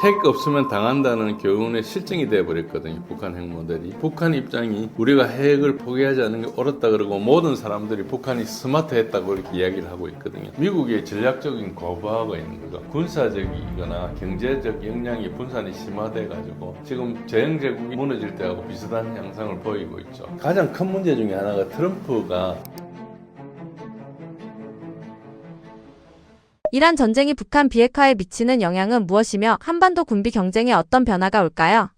핵 없으면 당한다는 교훈의 실증이 되어버렸거든요. 북한 핵 모델이. 북한 입장이 우리가 핵을 포기하지 않는 게 옳았다 그러고 모든 사람들이 북한이 스마트했다고 이렇게 이야기를 하고 있거든요. 미국의 전략적인 거부하고 있는 거죠. 군사적이거나 경제적 역량이 분산이 심화돼가지고 지금 재형제국이 무너질 때하고 비슷한 양상을 보이고 있죠. 가장 큰 문제 중에 하나가 트럼프가 이란 전쟁이 북한 비핵화에 미치는 영향은 무엇이며 한반도 군비 경쟁에 어떤 변화가 올까요?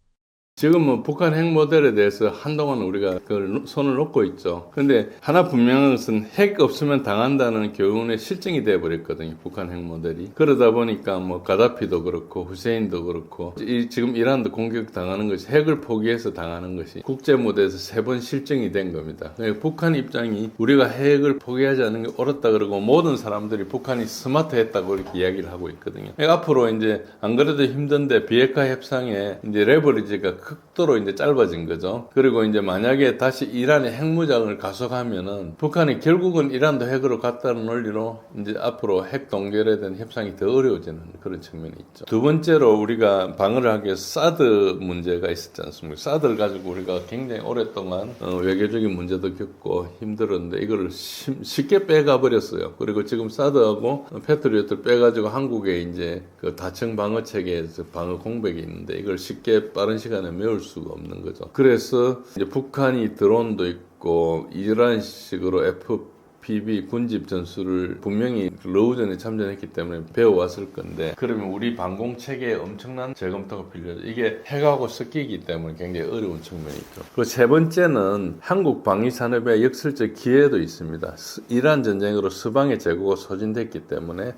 지금은 북한 핵 모델에 대해서 한동안 우리가 그걸 손을 놓고 있죠. 근데 하나 분명한 것은 핵 없으면 당한다는 교훈의 실증이 되어버렸거든요. 북한 핵 모델이. 그러다 보니까 뭐 가다피도 그렇고 후세인도 그렇고 지금 이란도 공격 당하는 것이 핵을 포기해서 당하는 것이 국제 무대에서 3번 실증이 된 겁니다. 그러니까 북한 입장이 우리가 핵을 포기하지 않는 게 옳았다 그러고 모든 사람들이 북한이 스마트했다고 이렇게 이야기를 하고 있거든요. 그러니까 앞으로 이제 안 그래도 힘든데 비핵화 협상에 이제 레버리지가 극도로 이제 짧아진 거죠. 그리고 이제 만약에 다시 이란의 핵무장을 가속하면은 북한이 결국은 이란도 핵으로 갔다는 논리로 이제 앞으로 핵 동결에 대한 협상이 더 어려워지는 그런 측면이 있죠. 두 번째로 우리가 방어를 하기 위해서 사드 문제가 있었지 않습니까? 사드를 가지고 우리가 굉장히 오랫동안 외교적인 문제도 겪고 힘들었는데 이거를 쉽게 빼가 버렸어요. 그리고 지금 사드하고 패트리어트를 빼가지고 한국에 이제 그 다층 방어 체계에서 방어 공백이 있는데 이걸 쉽게 빠른 시간에 메울 수가 없는 거죠. 그래서 이제 북한이 드론도 있고 이런 식으로 FPV 군집 전술을 분명히 러우전에 참전했기 때문에 배워왔을 건데 그러면 우리 방공 체계에 엄청난 재검토가 필요하죠. 이게 핵하고 섞이기 때문에 굉장히 어려운 측면이 있죠. 그리고 세 번째는 한국 방위 산업의 역설적 기회도 있습니다. 이란 전쟁으로 서방의 재고가 소진됐기 때문에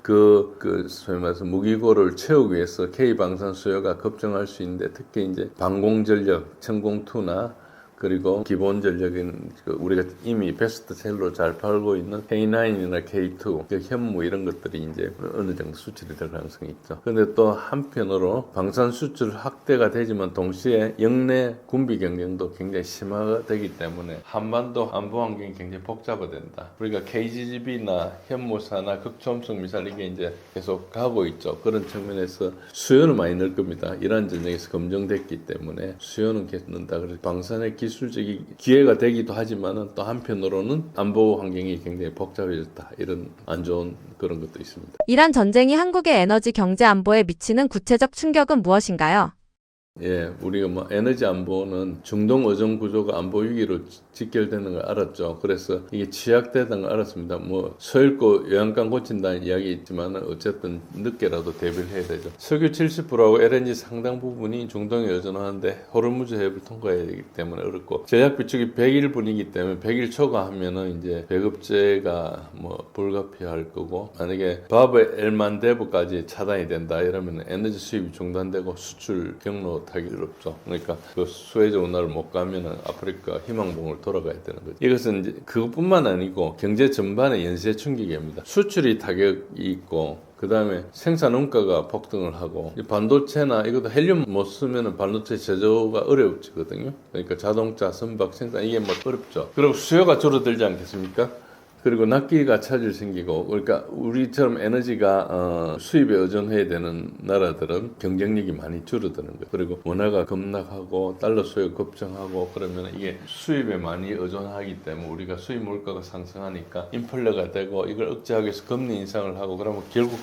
소위 말해서 무기고를 채우기 위해서 K 방산 수요가 급증할 수 있는데 특히 이제 방공 전력, 천공2나 그리고 기본 전력인 우리가 이미 베스트셀러로 잘 팔고 있는 K9이나 K2, 현무 이런 것들이 이제 어느 정도 수출이 될 가능성이 있죠. 그런데 또 한편으로 방산 수출 확대가 되지만 동시에 역내 군비 경쟁도 굉장히 심화가 되기 때문에 한반도 안보 환경이 굉장히 복잡화된다. 우리가 KGB나 현무사나 극초음속 미사일 이게 이제 계속 가고 있죠. 그런 측면에서 수요는 많이 늘 겁니다. 이란 전쟁에서 검증됐기 때문에 수요는 계속 는다. 그래서 방산의 기술적인 기회가 되기도 하지만은 또 한편으로는 안보 환경이 굉장히 복잡해졌다. 이런 안 좋은 그런 것도 있습니다. 이란 전쟁이 한국의 에너지 경제 안보에 미치는 구체적 충격은 무엇인가요? 예, 우리가 뭐 에너지 안보는 중동 의존 구조가 안보 위기로 직결되는 걸 알았죠. 그래서 이게 취약되다는 걸 알았습니다. 뭐 서 읽고 요양강 고친다는 이야기 있지만 어쨌든 늦게라도 대비를 해야 되죠. 석유 70%하고 LNG 상당 부분이 중동에 의존하는데 호르무즈 해협을 통과해야 되기 때문에 어렵고 제작 비축이 100일분이기 때문에 100일 초과하면은 이제 배급제가 뭐 불가피할 거고 만약에 바브 엘만데브까지 차단이 된다 이러면 에너지 수입이 중단되고 수출 경로 타기 어렵죠. 그러니까 그 수에즈 운하를 못 가면은 아프리카 희망봉을 돌아가야 되는 거죠. 이것은 이제 그것뿐만 아니고 경제 전반의 연쇄 충격입니다. 수출이 타격이 있고 그 다음에 생산 원가가 폭등을 하고 반도체나 이것도 헬륨 못 쓰면은 반도체 제조가 어려워지거든요. 그러니까 자동차, 선박 생산 이게 뭐 어렵죠. 그리고 수요가 줄어들지 않겠습니까? 그리고 납기가 차질 생기고 그러니까 우리처럼 에너지가 수입에 의존해야 되는 나라들은 경쟁력이 많이 줄어드는 거예요. 그리고 원화가 급락하고 달러 수요 급증하고 그러면 이게 수입에 많이 의존하기 때문에 우리가 수입 물가가 상승하니까 인플레가 되고 이걸 억제하기 위해서 금리 인상을 하고 그러면 결국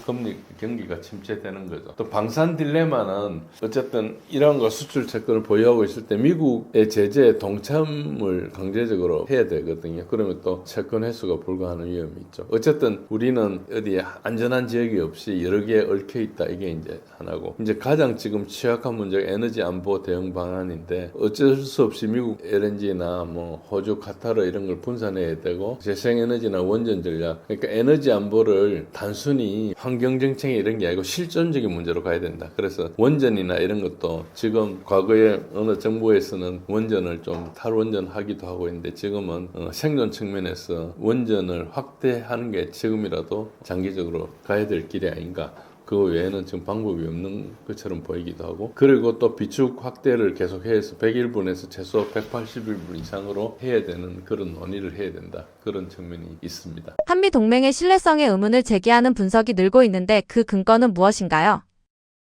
경기가 침체되는 거죠. 또 방산 딜레마는 어쨌든 이란과 수출 채권을 보유하고 있을 때 미국의 제재에 동참을 강제적으로 해야 되거든요. 그러면 또 채권 회수가 불가하는 위험이 있죠. 어쨌든 우리는 어디에 안전한 지역이 없이 여러 개에 얽혀 있다. 이게 이제 하나고 이제 가장 지금 취약한 문제가 에너지 안보 대응 방안인데 어쩔 수 없이 미국 LNG나 뭐 호주, 카타르 이런 걸 분산해야 되고 재생에너지나 원전 전략 그러니까 에너지 안보를 단순히 환경 정책이 이런 게 아니고 실존적인 문제로 가야 된다. 그래서 원전이나 이런 것도 지금 과거에 어느 정부에서는 원전을 좀 탈원전하기도 하고 있는데 지금은 생존 측면에서 원전을 확대하는 게 지금이라도 장기적으로 가야 될 길이 아닌가. 그 외에는 지금 방법이 없는 것처럼 보이기도 하고 그리고 또 비축 확대를 계속해서 100일분에서 최소 180일분 이상으로 해야 되는 그런 논의를 해야 된다. 그런 측면이 있습니다. 한미 동맹의 신뢰성의 의문을 제기하는 분석이 늘고 있는데 그 근거는 무엇인가요?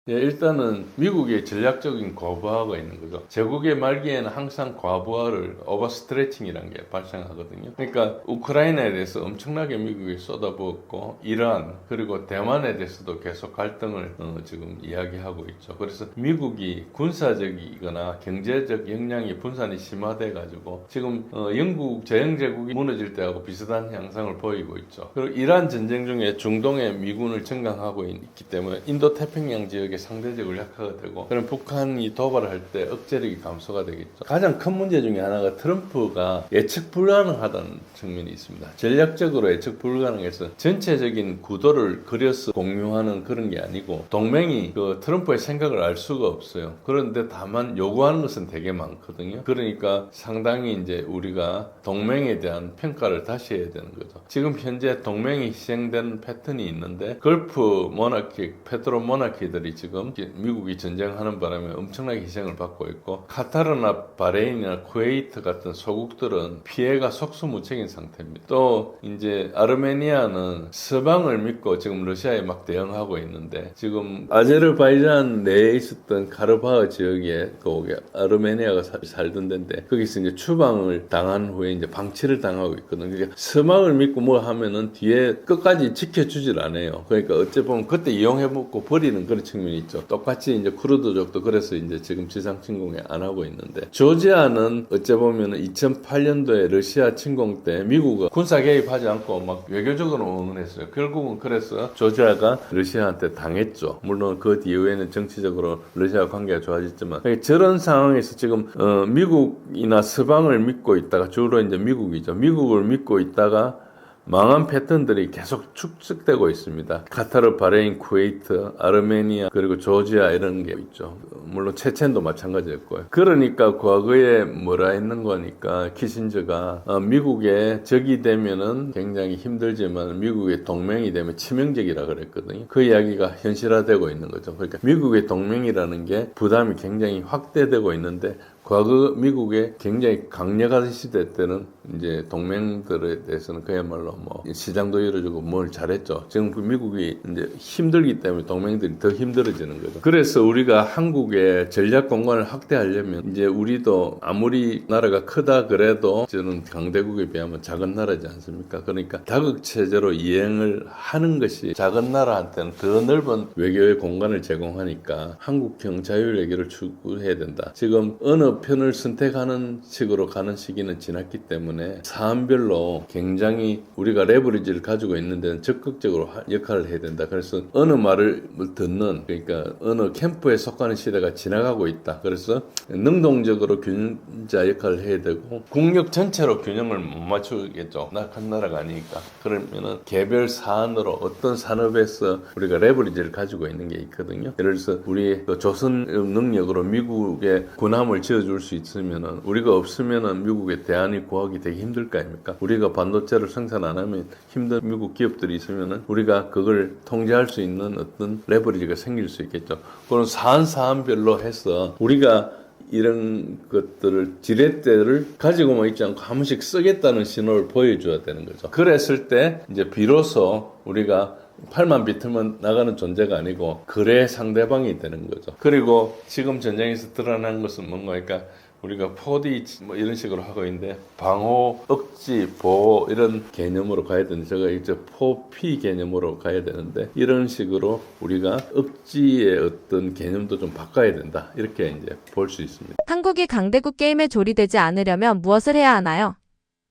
예, 일단은 미국의 전략적인 과부하가 있는 거죠. 제국의 말기에는 항상 과부하를 오버스트레칭이라는 게 발생하거든요. 그러니까 우크라이나에 대해서 엄청나게 미국이 쏟아부었고 이란 그리고 대만에 대해서도 계속 갈등을 지금 이야기하고 있죠. 그래서 미국이 군사적이거나 경제적 역량이 분산이 심화돼 가지고 지금 영국 제영제국이 무너질 때하고 비슷한 양상을 보이고 있죠. 그리고 이란 전쟁 중에 중동에 미군을 증강하고 있기 때문에 인도 태평양 지역에 상대적으로 약화가 되고 그럼 북한이 도발을 할 때 억제력이 감소가 되겠죠. 가장 큰 문제 중에 하나가 트럼프가 예측 불가능하다는 측면이 있습니다. 전략적으로 예측 불가능해서 전체적인 구도를 그려서 공유하는 그런 게 아니고 동맹이 그 트럼프의 생각을 알 수가 없어요. 그런데 다만 요구하는 것은 되게 많거든요. 그러니까 상당히 이제 우리가 동맹에 대한 평가를 다시 해야 되는 거죠. 지금 현재 동맹이 희생되는 패턴이 있는데 걸프 모나키, 페트로 모나키들이 지금 미국이 전쟁하는 바람에 엄청나게 희생을 받고 있고 카타르나 바레인이나 쿠웨이트 같은 소국들은 피해가 속수무책인 상태입니다. 또 이제 아르메니아는 서방을 믿고 지금 러시아에 막 대응하고 있는데 지금 아제르바이잔 내에 있었던 카르바흐 지역에 거기 아르메니아가 살던 데인데 거기서 이제 추방을 당한 후에 이제 방치를 당하고 있거든요. 그러니까 서방을 믿고 뭐 하면은 뒤에 끝까지 지켜주질 않아요. 그러니까 어찌 보면 그때 이용해 먹고 버리는 그런 측면이 있죠. 똑같이 이제 쿠르드족도 그래서 이제 지금 지상 침공에 안 하고 있는데 조지아는 어찌 보면은 2008년도에 러시아 침공 때 미국은 군사 개입하지 않고 막 외교적으로 응원했어요. 결국은 그래서 조지아가 러시아한테 당했죠. 물론 그 이후에는 정치적으로 러시아 관계가 좋아졌지만 저런 상황에서 지금 미국이나 서방을 믿고 있다가 주로 이제 미국이죠. 미국을 믿고 있다가 망한 패턴들이 계속 축적되고 있습니다. 카타르, 바레인, 쿠웨이트, 아르메니아 그리고 조지아 이런 게 있죠. 물론 체첸도 마찬가지였고요. 그러니까 과거에 뭐라 했는 거니까 키신저가 미국의 적이 되면은 굉장히 힘들지만 미국의 동맹이 되면 치명적이라 그랬거든요. 그 이야기가 현실화되고 있는 거죠. 그러니까 미국의 동맹이라는 게 부담이 굉장히 확대되고 있는데 과거 미국의 굉장히 강력한 시대 때는 이제 동맹들에 대해서는 그야말로 뭐 시장도 열어주고 뭘 잘했죠. 지금 그 미국이 이제 힘들기 때문에 동맹들이 더 힘들어지는 거죠. 그래서 우리가 한국의 전략 공간을 확대하려면 이제 우리도 아무리 나라가 크다 그래도 저는 강대국에 비하면 작은 나라지 않습니까? 그러니까 다극 체제로 이행을 하는 것이 작은 나라한테는 더 넓은 외교의 공간을 제공하니까 한국형 자율 외교를 추구해야 된다. 지금 어느 편을 선택하는 식으로 가는 시기는 지났기 때문에 사안별로 굉장히 우리가 레버리지를 가지고 있는 데는 적극적으로 역할을 해야 된다. 그래서 어느 말을 듣는 그러니까 어느 캠프에 속하는 시대가 지나가고 있다. 그래서 능동적으로 균자 역할을 해야 되고 국력 전체로 균형을 못 맞추겠죠. 한 나라가 아니니까. 그러면은 개별 사안으로 어떤 산업에서 우리가 레버리지를 가지고 있는 게 있거든요. 예를 들어서 우리 그 조선 능력으로 미국의 군함을 지어줄 수 있으면은 우리가 없으면은 미국에 대안이 구하기 되게 힘들 거 아닙니까? 우리가 반도체를 생산 안 하면 힘든 미국 기업들이 있으면은 우리가 그걸 통제할 수 있는 어떤 레버리지가 생길 수 있겠죠. 그런 사안별로 해서 우리가 이런 것들을 지렛대를 가지고만 있지 않고 한 번씩 쓰겠다는 신호를 보여줘야 되는 거죠. 그랬을 때 이제 비로소 우리가 팔만 비틀면 나가는 존재가 아니고 거래 상대방이 되는 거죠. 그리고 지금 전쟁에서 드러난 것은 뭔가 그러니까 우리가 4D 뭐 이런 식으로 하고 있는데 방호, 억지, 보호 이런 개념으로 가야 되는데 제가 이제 4P 개념으로 가야 되는데 이런 식으로 우리가 억지의 어떤 개념도 좀 바꿔야 된다. 이렇게 이제 볼 수 있습니다. 한국이 강대국 게임에 조리되지 않으려면 무엇을 해야 하나요?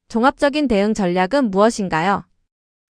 종합적인 대응 전략은 무엇인가요?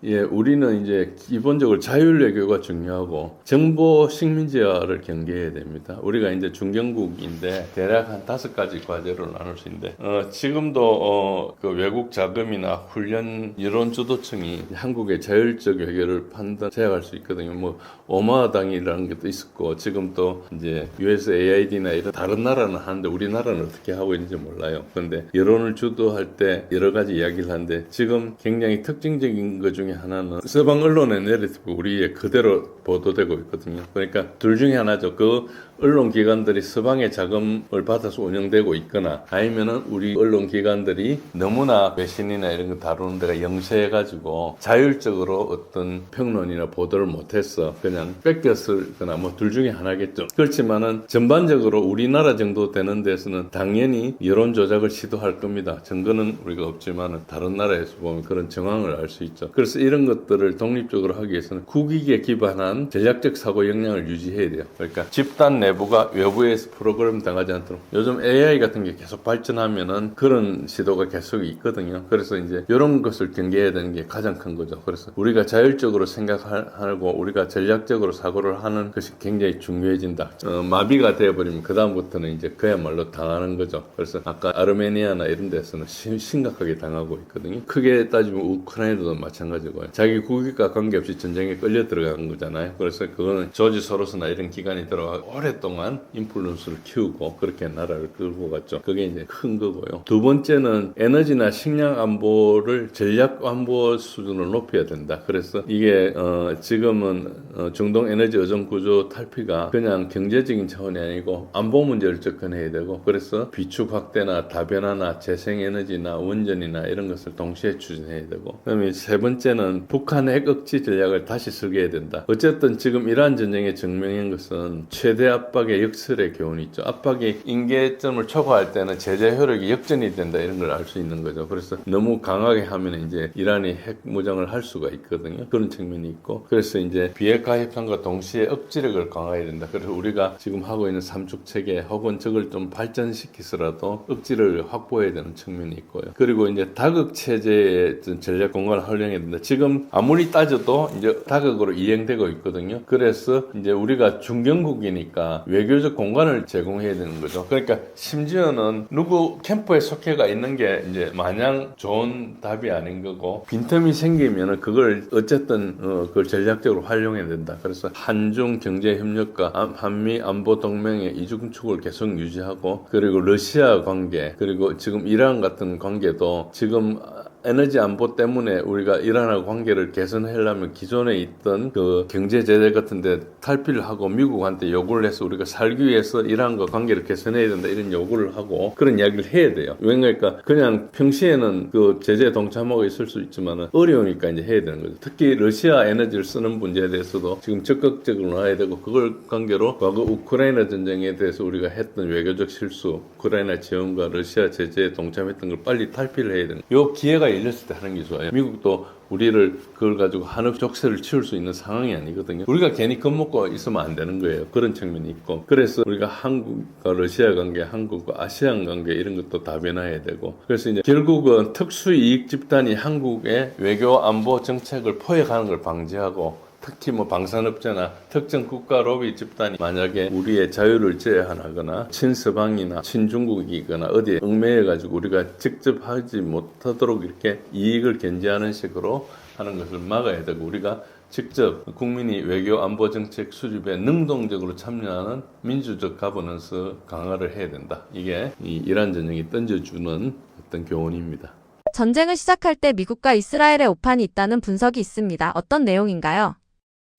예, 우리는 이제 기본적으로 자율 외교가 중요하고 정보 식민지화를 경계해야 됩니다. 우리가 이제 중견국인데 대략 한 5가지 과제로 나눌 수 있는데 지금도 그 외국 자금이나 훈련 여론 주도층이 한국의 자율적 외교를 제약할 수 있거든요. 뭐 오마당이라는 것도 있었고 지금 또 이제 USAID나 이런 다른 나라는 하는데 우리나라는 어떻게 하고 있는지 몰라요. 그런데 여론을 주도할 때 여러 가지 이야기를 하는데 지금 굉장히 특징적인 것 중에 하나는 서방 언론의 내러티브 우리에 그대로 보도되고 있거든요. 그러니까 둘 중에 하나죠. 그 언론기관들이 서방의 자금을 받아서 운영되고 있거나 아니면은 우리 언론기관들이 너무나 배신이나 이런 거 다루는 데가 영세해가지고 자율적으로 어떤 평론이나 보도를 못했어. 그냥 뺏겼을거나 뭐 둘 중에 하나겠죠. 그렇지만은 전반적으로 우리나라 정도 되는 데서는 당연히 여론 조작을 시도할 겁니다. 증거는 우리가 없지만은 다른 나라에서 보면 그런 정황을 알 수 있죠. 그래서 이런 것들을 독립적으로 하기 위해서는 국익에 기반한 전략적 사고 역량을 유지해야 돼요. 그러니까 집단 내부가 외부에서 프로그램 당하지 않도록. 요즘 AI 같은 게 계속 발전하면은 그런 시도가 계속 있거든요. 그래서 이제 이런 것을 경계해야 되는 게 가장 큰 거죠. 그래서 우리가 자율적으로 생각하고 우리가 전략적으로 사고를 하는 것이 굉장히 중요해진다. 마비가 되어버리면 그 다음부터는 이제 그야말로 당하는 거죠. 그래서 아까 아르메니아나 이런 데서는 심각하게 당하고 있거든요. 크게 따지면 우크라이나도 마찬가지고요. 자기 국익과 관계없이 전쟁에 끌려 들어간 거잖아요. 그래서 그거는 조지 소로스나 이런 기관이 들어가 오랫동안 인플루언스를 키우고 그렇게 나라를 끌고 갔죠. 그게 이제 큰 거고요. 두 번째는 에너지나 식량 안보를 전략 안보 수준을 높여야 된다. 그래서 이게 지금은 중동 에너지 의존 구조 탈피가 그냥 경제적인 차원이 아니고 안보 문제를 접근해야 되고, 그래서 비축 확대나 다변화나 재생에너지나 원전이나 이런 것을 동시에 추진해야 되고, 그다음에 세 번째는 북한 핵 억지 전략을 다시 설계해야 된다. 어쨌든 지금 이란 전쟁의 증명인 것은 최대 압박의 역설의 교훈이 있죠. 압박이 임계점을 초과할 때는 제재 효력이 역전이 된다, 이런 걸 알 수 있는 거죠. 그래서 너무 강하게 하면 이제 이란이 핵 무장을 할 수가 있거든요. 그런 측면이 있고, 그래서 이제 비핵화 협상과 동시에 억지력을 강화해야 된다. 그래서 우리가 지금 하고 있는 삼축 체계 혹은 저걸 좀 발전시키서라도 억지를 확보해야 되는 측면이 있고요. 그리고 이제 다극 체제의 전략 공간을 활용해야 된다. 지금 아무리 따져도 이제 다극으로 이행되고 있거든요. 그래서 이제 우리가 중견국이니까 외교적 공간을 제공해야 되는 거죠. 그러니까 심지어는 누구 캠프에 속해가 있는 게 이제 마냥 좋은 답이 아닌 거고, 빈틈이 생기면은 그걸 어쨌든 그걸 전략적으로 활용해야 된다. 그래서 한중 경제 협력과 한미 안보 동맹의 이중축을 계속 유지하고, 그리고 러시아 관계, 그리고 지금 이란 같은 관계도 지금 에너지 안보 때문에 우리가 이란하고 관계를 개선하려면 기존에 있던 그 경제 제재 같은데 탈피를 하고 미국한테 요구를 해서 우리가 살기 위해서 이란과 관계를 개선해야 된다, 이런 요구를 하고 그런 이야기를 해야 돼요. 왜냐니까 그냥 평시에는 그 제재에 동참하고 있을 수 있지만은 어려우니까 이제 해야 되는 거죠. 특히 러시아 에너지를 쓰는 문제에 대해서도 지금 적극적으로 나와야 되고, 그걸 관계로 과거 우크라이나 전쟁에 대해서 우리가 했던 외교적 실수, 우크라이나 지원과 러시아 제재에 동참했던 걸 빨리 탈피를 해야 되는 거예요. 요 기회가 열렸을 때 하는 게 좋아요. 미국도 우리를 그걸 가지고 한업 족쇄를 치울 수 있는 상황이 아니거든요. 우리가 괜히 겁먹고 있으면 안 되는 거예요. 그런 측면이 있고, 그래서 우리가 한국과 러시아 관계, 한국과 아시안 관계 이런 것도 다변화해야 되고, 그래서 이제 결국은 특수이익 집단이 한국의 외교 안보 정책을 포획하는 걸 방지하고, 특히 뭐 방산업체나 특정 국가 로비 집단이 만약에 우리의 자유를 제한하거나 친서방이나 친중국이거나 어디에 얽매여가지고 우리가 직접 하지 못하도록 이렇게 이익을 견제하는 식으로 하는 것을 막아야 되고, 우리가 직접 국민이 외교 안보 정책 수립에 능동적으로 참여하는 민주적 가버넌스 강화를 해야 된다. 이게 이 이란 전쟁이 던져주는 어떤 교훈입니다. 전쟁을 시작할 때 미국과 이스라엘의 오판이 있다는 분석이 있습니다. 어떤 내용인가요?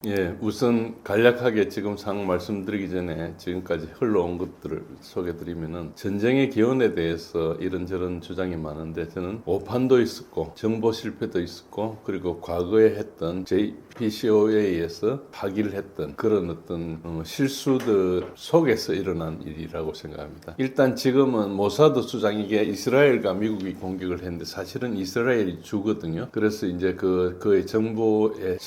예, 우선 간략하게 지금 상황 말씀드리기 전에 지금까지 흘러온 것들을 소개드리면은, 전쟁의 기원에 대해서 이런저런 주장이 많은데, 저는 오판도 있었고 정보 실패도 있었고, 그리고 과거에 했던 JPCOA에서 파기를 했던 그런 어떤 실수들 속에서 일어난 일이라고 생각합니다. 일단 지금은 모사드 수장이 이게 이스라엘과 미국이 공격을 했는데 사실은 이스라엘이 주거든요. 그래서 이제 그의 정보의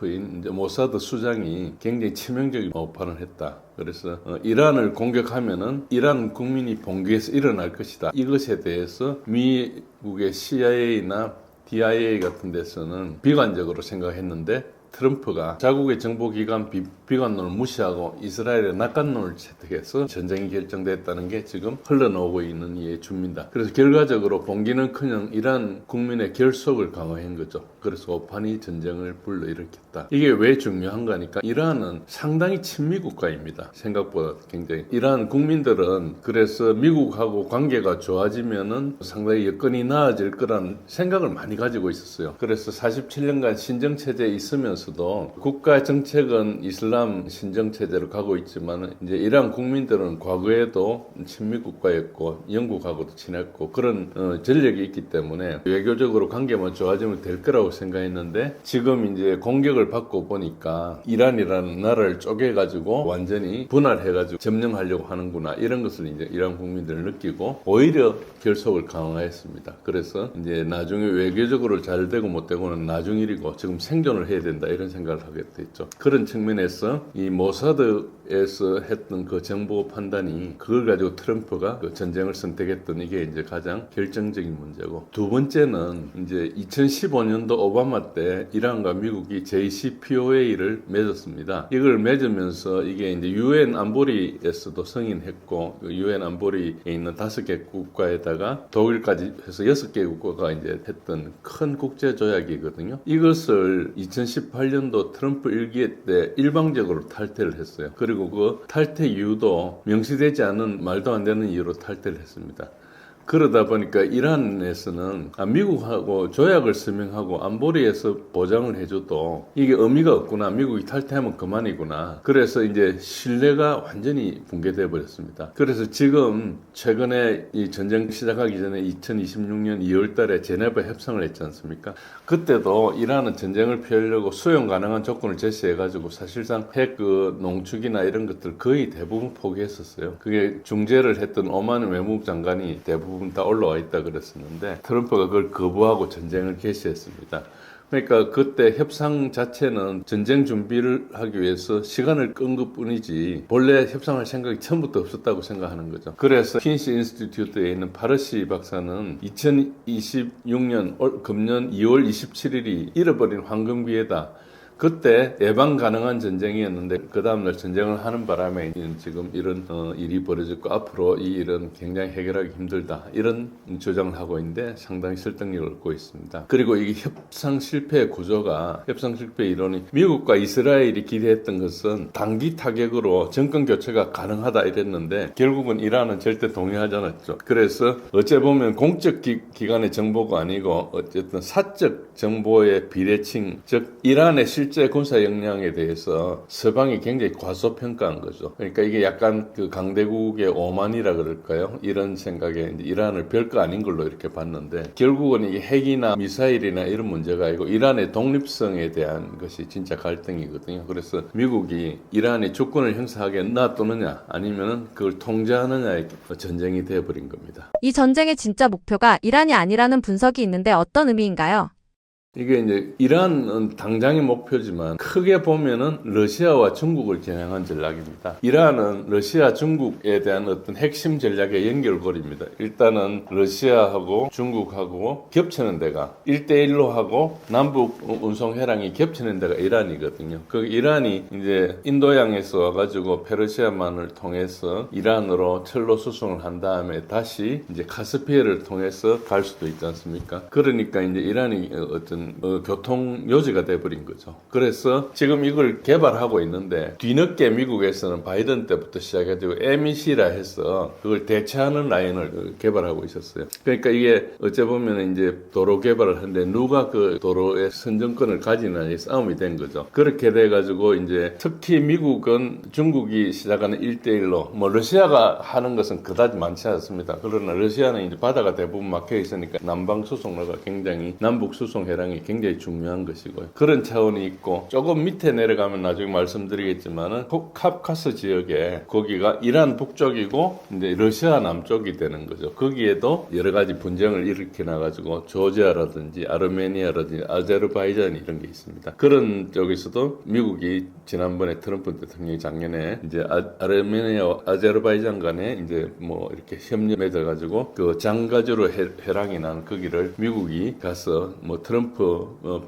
인 모사드 수장이 굉장히 치명적인 오판을 했다. 그래서 이란을 공격하면은 이란 국민이 봉기에서 일어날 것이다. 이것에 대해서 미국의 CIA나 DIA 같은 데서는 비관적으로 생각했는데, 트럼프가 자국의 정보기관 비관론을 무시하고 이스라엘의 낙관론을 채택해서 전쟁이 결정됐다는 게 지금 흘러나오고 있는 이의 줍니다. 그래서 결과적으로 봉기는커녕 이란 국민의 결속을 강화한 거죠. 그래서 오판이 전쟁을 불러일으켰다. 이게 왜 중요한가 하니까, 이란은 상당히 친미 국가입니다. 생각보다 굉장히. 이란 국민들은 그래서 미국하고 관계가 좋아지면은 상당히 여건이 나아질 거라는 생각을 많이 가지고 있었어요. 그래서 47년간 신정체제에 있으면서 하면서도 국가 정책은 이슬람 신정 체제로 가고 있지만 이제 이란 국민들은 과거에도 친미 국가였고 영국하고도 친했고 그런 전력이 있기 때문에 외교적으로 관계만 좋아지면 될 거라고 생각했는데 지금 이제 공격을 받고 보니까 이란이라는 나라를 쪼개가지고 완전히 분할해가지고 점령하려고 하는구나 이런 것을 이제 이란 국민들은 느끼고 오히려 결속을 강화했습니다. 그래서 이제 나중에 외교적으로 잘 되고 못 되고는 나중 일이고 지금 생존을 해야 된다 이런 생각을 하게 됐죠. 그런 측면에서 이 모사드에서 했던 그 정보 판단이 그걸 가지고 트럼프가 그 전쟁을 선택했던 이게 이제 가장 결정적인 문제고 두 번째는 이제 2015년도 오바마 때 이란과 미국이 JCPOA를 맺었습니다. 이걸 맺으면서 이게 이제 유엔 안보리에서도 승인했고 유엔 안보리에 있는 5개 국가에다가 독일까지 해서 6개 국가가 이제 했던 큰 국제 조약이거든요. 이것을 2018년도 트럼프 일기에 때 일방적으로 탈퇴를 했어요. 그리고 그 탈퇴 이유도 명시되지 않은 말도 안 되는 이유로 탈퇴를 했습니다. 그러다 보니까 이란에서는 미국하고 조약을 서명하고 안보리에서 보장을 해줘도 이게 의미가 없구나. 미국이 탈퇴하면 그만이구나. 그래서 이제 신뢰가 완전히 붕괴돼 버렸습니다. 그래서 지금 최근에 이 전쟁 시작하기 전에 2026년 2월 달에 제네바 협상을 했지 않습니까? 그때도 이란은 전쟁을 피하려고 수용 가능한 조건을 제시해가지고 사실상 핵 그 농축이나 이런 것들 거의 대부분 포기했었어요. 그게 중재를 했던 오만 외무부 장관이 대부분 다 올라와 있다 그랬었는데 트럼프가 그걸 거부하고 전쟁을 개시했습니다. 그러니까 그때 협상 자체는 전쟁 준비를 하기 위해서 시간을 끈 것뿐이지 본래 협상할 생각이 처음부터 없었다고 생각하는 거죠. 그래서 퀸시 인스티튜트에 있는 파르시 박사는 2026년 금년 2월 27일이 잃어버린 황금 기회다. 그때 예방 가능한 전쟁이었는데 그 다음날 전쟁을 하는 바람에 지금 이런 일이 벌어졌고 앞으로 이 일은 굉장히 해결하기 힘들다 이런 주장을 하고 있는데 상당히 설득력을 얻고 있습니다. 그리고 이게 협상 실패 구조가 협상 실패 이론이 미국과 이스라엘이 기대했던 것은 단기 타격으로 정권 교체가 가능하다 이랬는데 결국은 이란은 절대 동의하지 않았죠. 그래서 어째 보면 공적 기관의 정보가 아니고 어쨌든 사적 정보의 비대칭 즉 이란의 실제 군사 역량에 대해서 서방이 굉장히 과소평가한 거죠. 그러니까 이게 약간 그 강대국의 오만이라 그럴까요? 이런 생각에 이제 이란을 별거 아닌 걸로 이렇게 봤는데 결국은 이게 핵이나 미사일이나 이런 문제가 아니고 이란의 독립성에 대한 것이 진짜 갈등이거든요. 그래서 미국이 이란의 주권을 행사하게 놔두느냐 아니면은 그걸 통제하느냐의 전쟁이 되어버린 겁니다. 이 전쟁의 진짜 목표가 이란이 아니라는 분석이 있는데 어떤 의미인가요? 이게 이제 이란은 당장의 목표지만 크게 보면은 러시아와 중국을 겨냥한 전략입니다. 이란은 러시아, 중국에 대한 어떤 핵심 전략의 연결고리입니다. 일단은 러시아하고 중국하고 겹치는 데가 1대1로 하고 남북 운송 회랑이 겹치는 데가 이란이거든요. 그 이란이 이제 인도양에서 와가지고 페르시아만을 통해서 이란으로 철로 수송을 한 다음에 다시 이제 카스피해를 통해서 갈 수도 있지 않습니까? 그러니까 이제 이란이 어떤 교통 요지가 돼버린 거죠. 그래서 지금 이걸 개발하고 있는데 뒤늦게 미국에서는 바이든 때부터 시작해가지고 MEC라 해서 그걸 대체하는 라인을 개발하고 있었어요. 그러니까 이게 어째 보면 이제 도로 개발을 하는데 누가 그 도로의 선정권을 가지느냐의 싸움이 된 거죠. 그렇게 돼가지고 이제 특히 미국은 중국이 시작하는 1대1로 뭐 러시아가 하는 것은 그다지 많지 않습니다. 그러나 러시아는 이제 바다가 대부분 막혀 있으니까 남방 수송로가 굉장히 남북 수송 해랑이 굉장히 중요한 것이고요. 그런 차원이 있고 조금 밑에 내려가면 나중에 말씀드리겠지만은 카프카스 지역에 거기가 이란 북쪽이고 이제 러시아 남쪽이 되는 거죠. 거기에도 여러 가지 분쟁을 일으켜 놔가지고 조지아라든지 아르메니아라든지 아제르바이잔 이런 게 있습니다. 그런 쪽에서도 미국이 지난번에 트럼프 대통령이 작년에 이제 아르메니아와 아제르바이잔 간에 이제 뭐 이렇게 협력 맺어가지고 그 장가주로 회랑이 난 거기를 미국이 가서 뭐 트럼프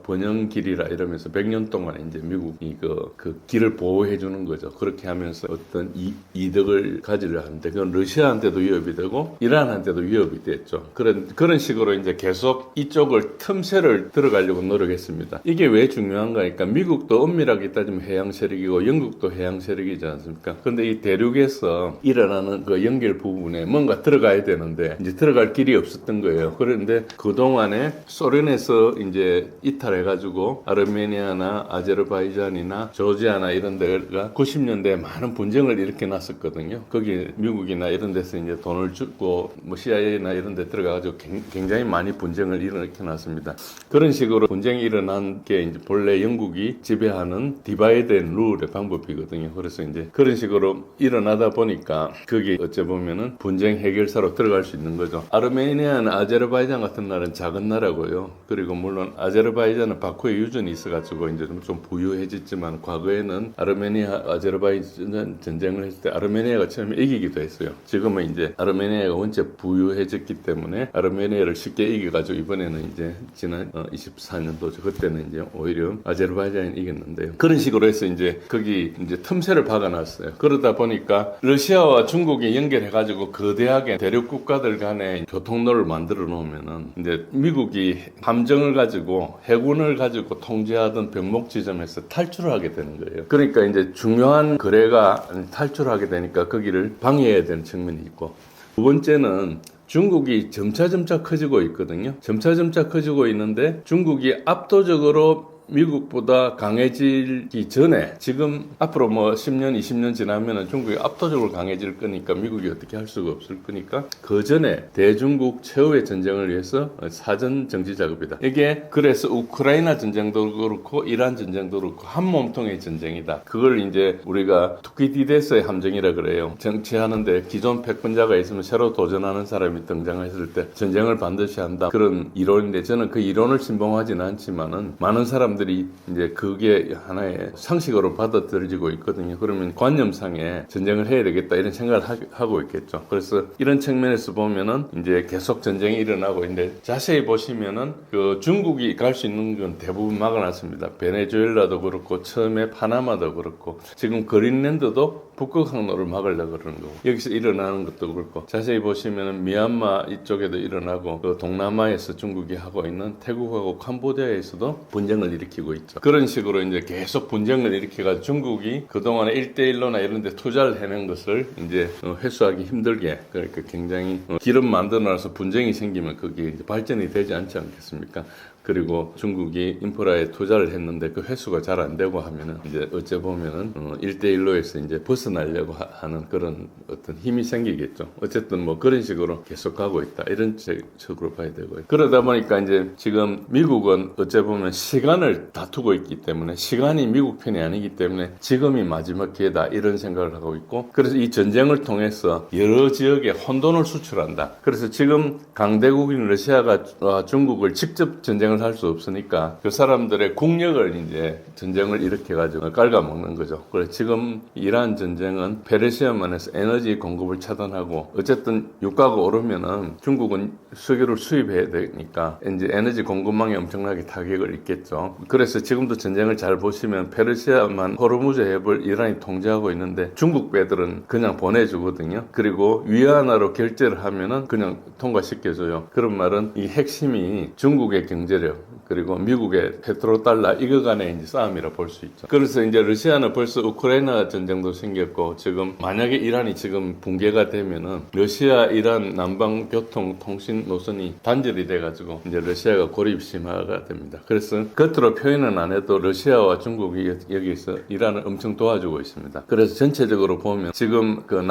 번영길이라 이러면서 100년 동안 이제 미국이 그 길을 보호해 주는 거죠. 그렇게 하면서 어떤 이득을 가지려 하는데 그건 러시아한테도 위협이 되고 이란한테도 위협이 됐죠. 그런 식으로 이제 계속 이쪽을 틈새를 들어가려고 노력했습니다. 이게 왜 중요한가 하니까 미국도 엄밀하게 따지면 해양 세력이고 영국도 해양 세력이지 않습니까? 근데 이 대륙에서 일어나는 그 연결 부분에 뭔가 들어가야 되는데 이제 들어갈 길이 없었던 거예요. 그런데 그동안에 소련에서 이제 이제 이탈해가지고 아르메니아나 아제르바이잔이나 조지아나 이런 데가 90년대에 많은 분쟁을 일으켜 놨었거든요. 거기 미국이나 이런 데서 이제 돈을 주고 뭐 CIA나 이런 데 들어가가지고 굉장히 많이 분쟁을 일으켜 놨습니다. 그런 식으로 분쟁이 일어난 게 이제 본래 영국이 지배하는 디바이드 앤 룰의 방법이거든요. 그래서 이제 그런 식으로 일어나다 보니까 그게 어째 보면은 분쟁 해결사로 들어갈 수 있는 거죠. 아르메니아는 아제르바이잔 같은 나라는 작은 나라고요. 그리고 물론 아제르바이잔은 바쿠의 유전이 있어가지고 이제 좀 부유해졌지만 과거에는 아르메니아 아제르바이잔 전쟁을 했을 때 아르메니아가 처음에 이기기도 했어요. 지금은 이제 아르메니아가 원체 부유해졌기 때문에 아르메니아를 쉽게 이겨가지고 이번에는 이제 지난 24년도죠. 그때는 이제 오히려 아제르바이잔이 이겼는데요. 그런 식으로 해서 이제 거기 이제 틈새를 박아놨어요. 그러다 보니까 러시아와 중국이 연결해가지고 거대하게 대륙 국가들 간에 교통로를 만들어 놓으면은 이제 미국이 함정을 가지고 해군을 가지고 통제하던 병목 지점에서 탈출을 하게 되는 거예요. 그러니까 이제 중요한 거래가 탈출하게 되니까 거기를 방해해야 되는 측면이 있고, 두 번째는 중국이 점차 커지고 있거든요. 점차 커지고 있는데 중국이 압도적으로 미국보다 강해지기 전에, 지금 앞으로 뭐 10년, 20년 지나면은 중국이 압도적으로 강해질 거니까 미국이 어떻게 할 수가 없을 거니까 그 전에 대중국 최후의 전쟁을 위해서 사전 정지 작업이다. 이게 그래서 우크라이나 전쟁도 그렇고 이란 전쟁도 그렇고 한 몸통의 전쟁이다. 그걸 이제 우리가 투키디데스의 함정이라 그래요. 정치하는데 기존 패권자가 있으면 새로 도전하는 사람이 등장했을 때 전쟁을 반드시 한다. 그런 이론인데 저는 그 이론을 신봉하지는 않지만은 많은 사람들이 이제 그게 하나의 상식으로 받아들여지고 있거든요. 그러면 관념상에 전쟁을 해야 되겠다 이런 생각을 하고 있겠죠. 그래서 이런 측면에서 보면은 이제 계속 전쟁이 일어나고 있는데 자세히 보시면은 그 중국이 갈 수 있는 건 대부분 막아놨습니다. 베네수엘라도 그렇고 처음에 파나마도 그렇고 지금 그린랜드도 북극 항로를 막으려고 그러는 거고 여기서 일어나는 것도 그렇고 자세히 보시면은 미얀마 이쪽에도 일어나고 그 동남아에서 중국이 하고 있는 태국하고 캄보디아에서도 분쟁을 일으키고 있죠. 그런 식으로 이제 계속 분쟁을 일으켜가지고 중국이 그동안에 1대1로나 이런 데 투자를 해낸 것을 이제 회수하기 힘들게, 그러니까 굉장히 기름 만들어놔서 분쟁이 생기면 그게 이제 발전이 되지 않지 않겠습니까? 그리고 중국이 인프라에 투자를 했는데 그 회수가 잘 안 되고 하면은 이제 어째 보면은 1대1로에서 이제 벗어나려고 하는 그런 어떤 힘이 생기겠죠. 어쨌든 뭐 그런 식으로 계속 가고 있다. 이런 식으로 봐야 되고요. 그러다 보니까 이제 지금 미국은 어째 보면 시간을 다투고 있기 때문에 시간이 미국 편이 아니기 때문에 지금이 마지막 기회다. 이런 생각을 하고 있고, 그래서 이 전쟁을 통해서 여러 지역에 혼돈을 수출한다. 그래서 지금 강대국인 러시아가 중국을 직접 전쟁을 할 수 없으니까 그 사람들의 국력을 이제 전쟁을 일으켜가지고 갉아먹는 거죠. 그래서 지금 이란 전쟁은 페르시아만에서 에너지 공급을 차단하고 어쨌든 유가가 오르면은 중국은 석유를 수입해야 되니까 이제 에너지 공급망에 엄청나게 타격을 입겠죠. 그래서 지금도 전쟁을 잘 보시면 페르시아만 호르무즈 해협을 이란이 통제하고 있는데 중국 배들은 그냥 보내주거든요. 그리고 위안화로 결제를 하면은 그냥 통과시켜줘요. 그런 말은 이 핵심이 중국의 경제력 그리고 미국의 페트로달러 이거 간의 이제 싸움이라 볼 수 있죠. 그래서 이제 러시아는 벌써 우크라이나 전쟁도 생겼고 지금 만약에 이란이 지금 붕괴가 되면은 러시아 이란 남방 교통 통신 노선이 단절이 돼가지고 이제 러시아가 고립 심화가 됩니다. 그래서 겉으로 표현은 안 해도 러시아와 중국이 여기서 이란을 엄청 도와주고 있습니다. 그래서 전체적으로 보면 지금 그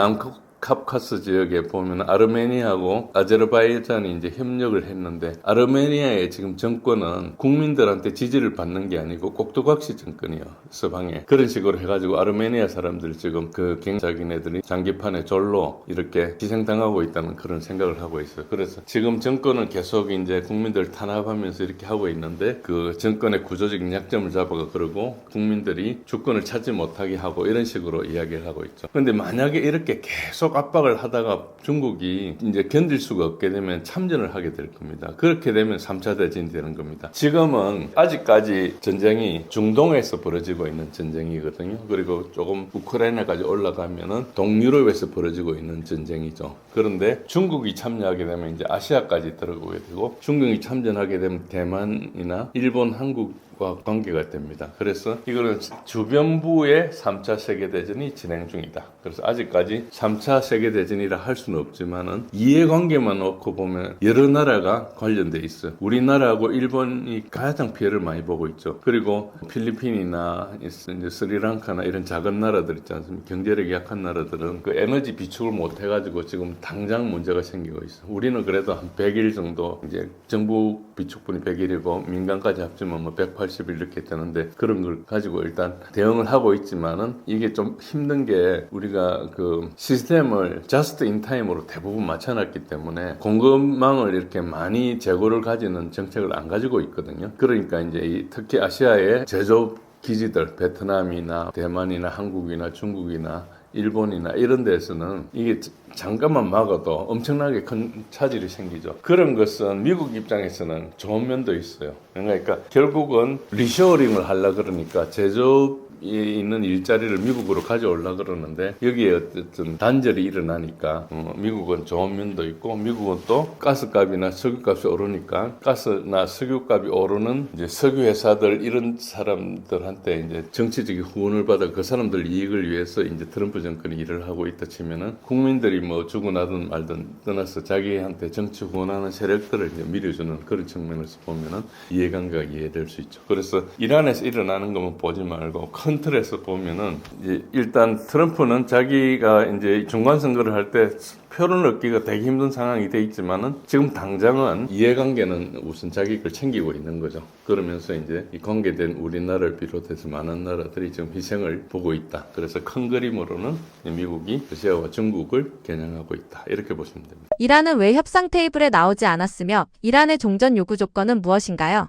카프카스 지역에 보면 아르메니아하고 아제르바이잔이 이제 협력을 했는데 아르메니아의 지금 정권은 국민들한테 지지를 받는 게 아니고 꼭두각시 정권이요. 서방에. 그런 식으로 해가지고 아르메니아 사람들 지금 그 자기네들이 장기판에 졸로 이렇게 희생당하고 있다는 그런 생각을 하고 있어요. 그래서 지금 정권은 계속 이제 국민들 탄압하면서 이렇게 하고 있는데 그 정권의 구조적인 약점을 잡아가 그러고 국민들이 주권을 찾지 못하게 하고 이런 식으로 이야기를 하고 있죠. 근데 만약에 이렇게 계속 압박을 하다가 중국이 이제 견딜 수가 없게 되면 참전을 하게 될 겁니다. 그렇게 되면 3차 대전이 되는 겁니다. 지금은 아직까지 전쟁이 중동에서 벌어지고 있는 전쟁이거든요. 그리고 조금 우크라이나까지 올라가면은 동유럽에서 벌어지고 있는 전쟁이죠. 그런데 중국이 참여하게 되면 이제 아시아까지 들어오게 되고 중국이 참전하게 되면 대만이나 일본, 한국 미국과 관계가 됩니다. 그래서 이거는 주변부의 3차 세계대전이 진행 중이다. 그래서 아직까지 3차 세계대전이라 할 수는 없지만은 이해관계만 놓고 보면 여러 나라가 관련돼 있어요. 우리나라하고 일본이 가장 피해를 많이 보고 있죠. 그리고 필리핀이나 이제 스리랑카나 이런 작은 나라들 있지 않습니까? 경제력이 약한 나라들은 그 에너지 비축을 못 해가지고 지금 당장 문제가 생기고 있어요. 우리는 그래도 한 100일 정도 이제 정부 비축분이 100일이고 민간까지 합치면 뭐 180일 이렇게 되는데 그런 걸 가지고 일단 대응을 하고 있지만은 이게 좀 힘든 게 우리가 그 시스템을 just in time으로 대부분 맞춰놨기 때문에 공급망을 이렇게 많이 재고를 가지는 정책을 안 가지고 있거든요. 그러니까 이제 특히 아시아의 제조업 기지들 베트남이나 대만이나 한국이나 중국이나 일본이나 이런 데서는 이게 잠깐만 막아도 엄청나게 큰 차질이 생기죠. 그런 것은 미국 입장에서는 좋은 면도 있어요. 그러니까 결국은 리쇼어링을 하려고 그러니까 제조업에 있는 일자리를 미국으로 가져오려고 그러는데 여기에 어쨌든 단절이 일어나니까 미국은 좋은 면도 있고 미국은 또 가스값이나 석유값이 오르니까 가스나 석유값이 오르는 이제 석유 회사들 이런 사람들한테 이제 정치적인 후원을 받아 그 사람들 이익을 위해서 이제 트럼프 정권이 일을 하고 있다 치면은 국민들이 뭐 죽어나든 말든 떠나서 자기한테 정치 후원하는 세력들을 이제 밀어주는 그런 측면에서 보면은 이해관계가 이해될 수 있죠. 그래서 이란에서 일어나는 것만 보지 말고 큰 틀에서 보면은 이제 일단 트럼프는 자기가 이제 중간 선거를 할 때 표를 얻기가 되게 힘든 상황이 돼 있지만은 지금 당장은 이해관계는 우선 자기 걸 챙기고 있는 거죠. 그러면서 이제 이 관계된 우리나라를 비롯해서 많은 나라들이 지금 희생을 보고 있다. 그래서 큰 그림으로는 미국이 러시아와 중국을 겨냥하고 있다. 이렇게 보시면 됩니다. 이란은 왜 협상 테이블에 나오지 않았으며 이란의 종전 요구 조건은 무엇인가요?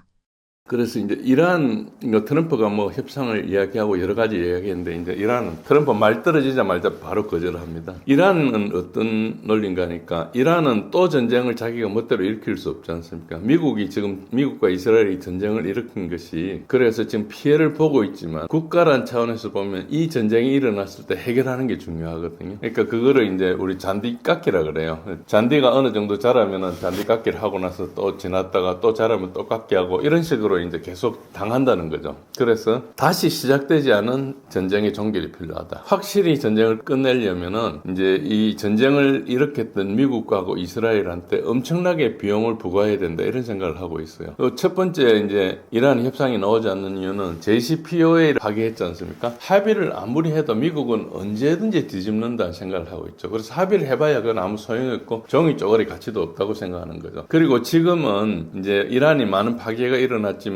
그래서 이제 이란, 트럼프가 뭐 협상을 이야기하고 여러 가지 이야기했는데, 이제 이란은 트럼프 말 떨어지자마자 바로 거절을 합니다. 이란은 어떤 논리인가 하니까, 이란은 또 전쟁을 자기가 멋대로 일으킬 수 없지 않습니까? 미국이 지금, 미국과 이스라엘이 전쟁을 일으킨 것이, 그래서 지금 피해를 보고 있지만, 국가란 차원에서 보면 이 전쟁이 일어났을 때 해결하는 게 중요하거든요. 그러니까 그거를 이제 우리 잔디 깎기라 그래요. 잔디가 어느 정도 자라면은 잔디 깎기를 하고 나서 또 지났다가 또 자라면 또 깎기 하고, 이런 식으로 이제 계속 당한다는 거죠. 그래서 다시 시작되지 않은 전쟁의 종결이 필요하다. 확실히 전쟁을 끝내려면은 이제 이 전쟁을 일으켰던 미국하고 이스라엘한테 엄청나게 비용을 부과해야 된다 이런 생각을 하고 있어요. 첫 번째 이제 이란 협상이 나오지 않는 이유는 JCPOA를 파기했지 않습니까? 합의를 아무리 해도 미국은 언제든지 뒤집는다는 생각을 하고 있죠. 그래서 합의를 해봐야 그건 아무 소용이 없고 종이 쪼가리 가치도 없다고 생각하는 거죠. 그리고 지금은 이제 이란이 많은 파괴가 일어났지만은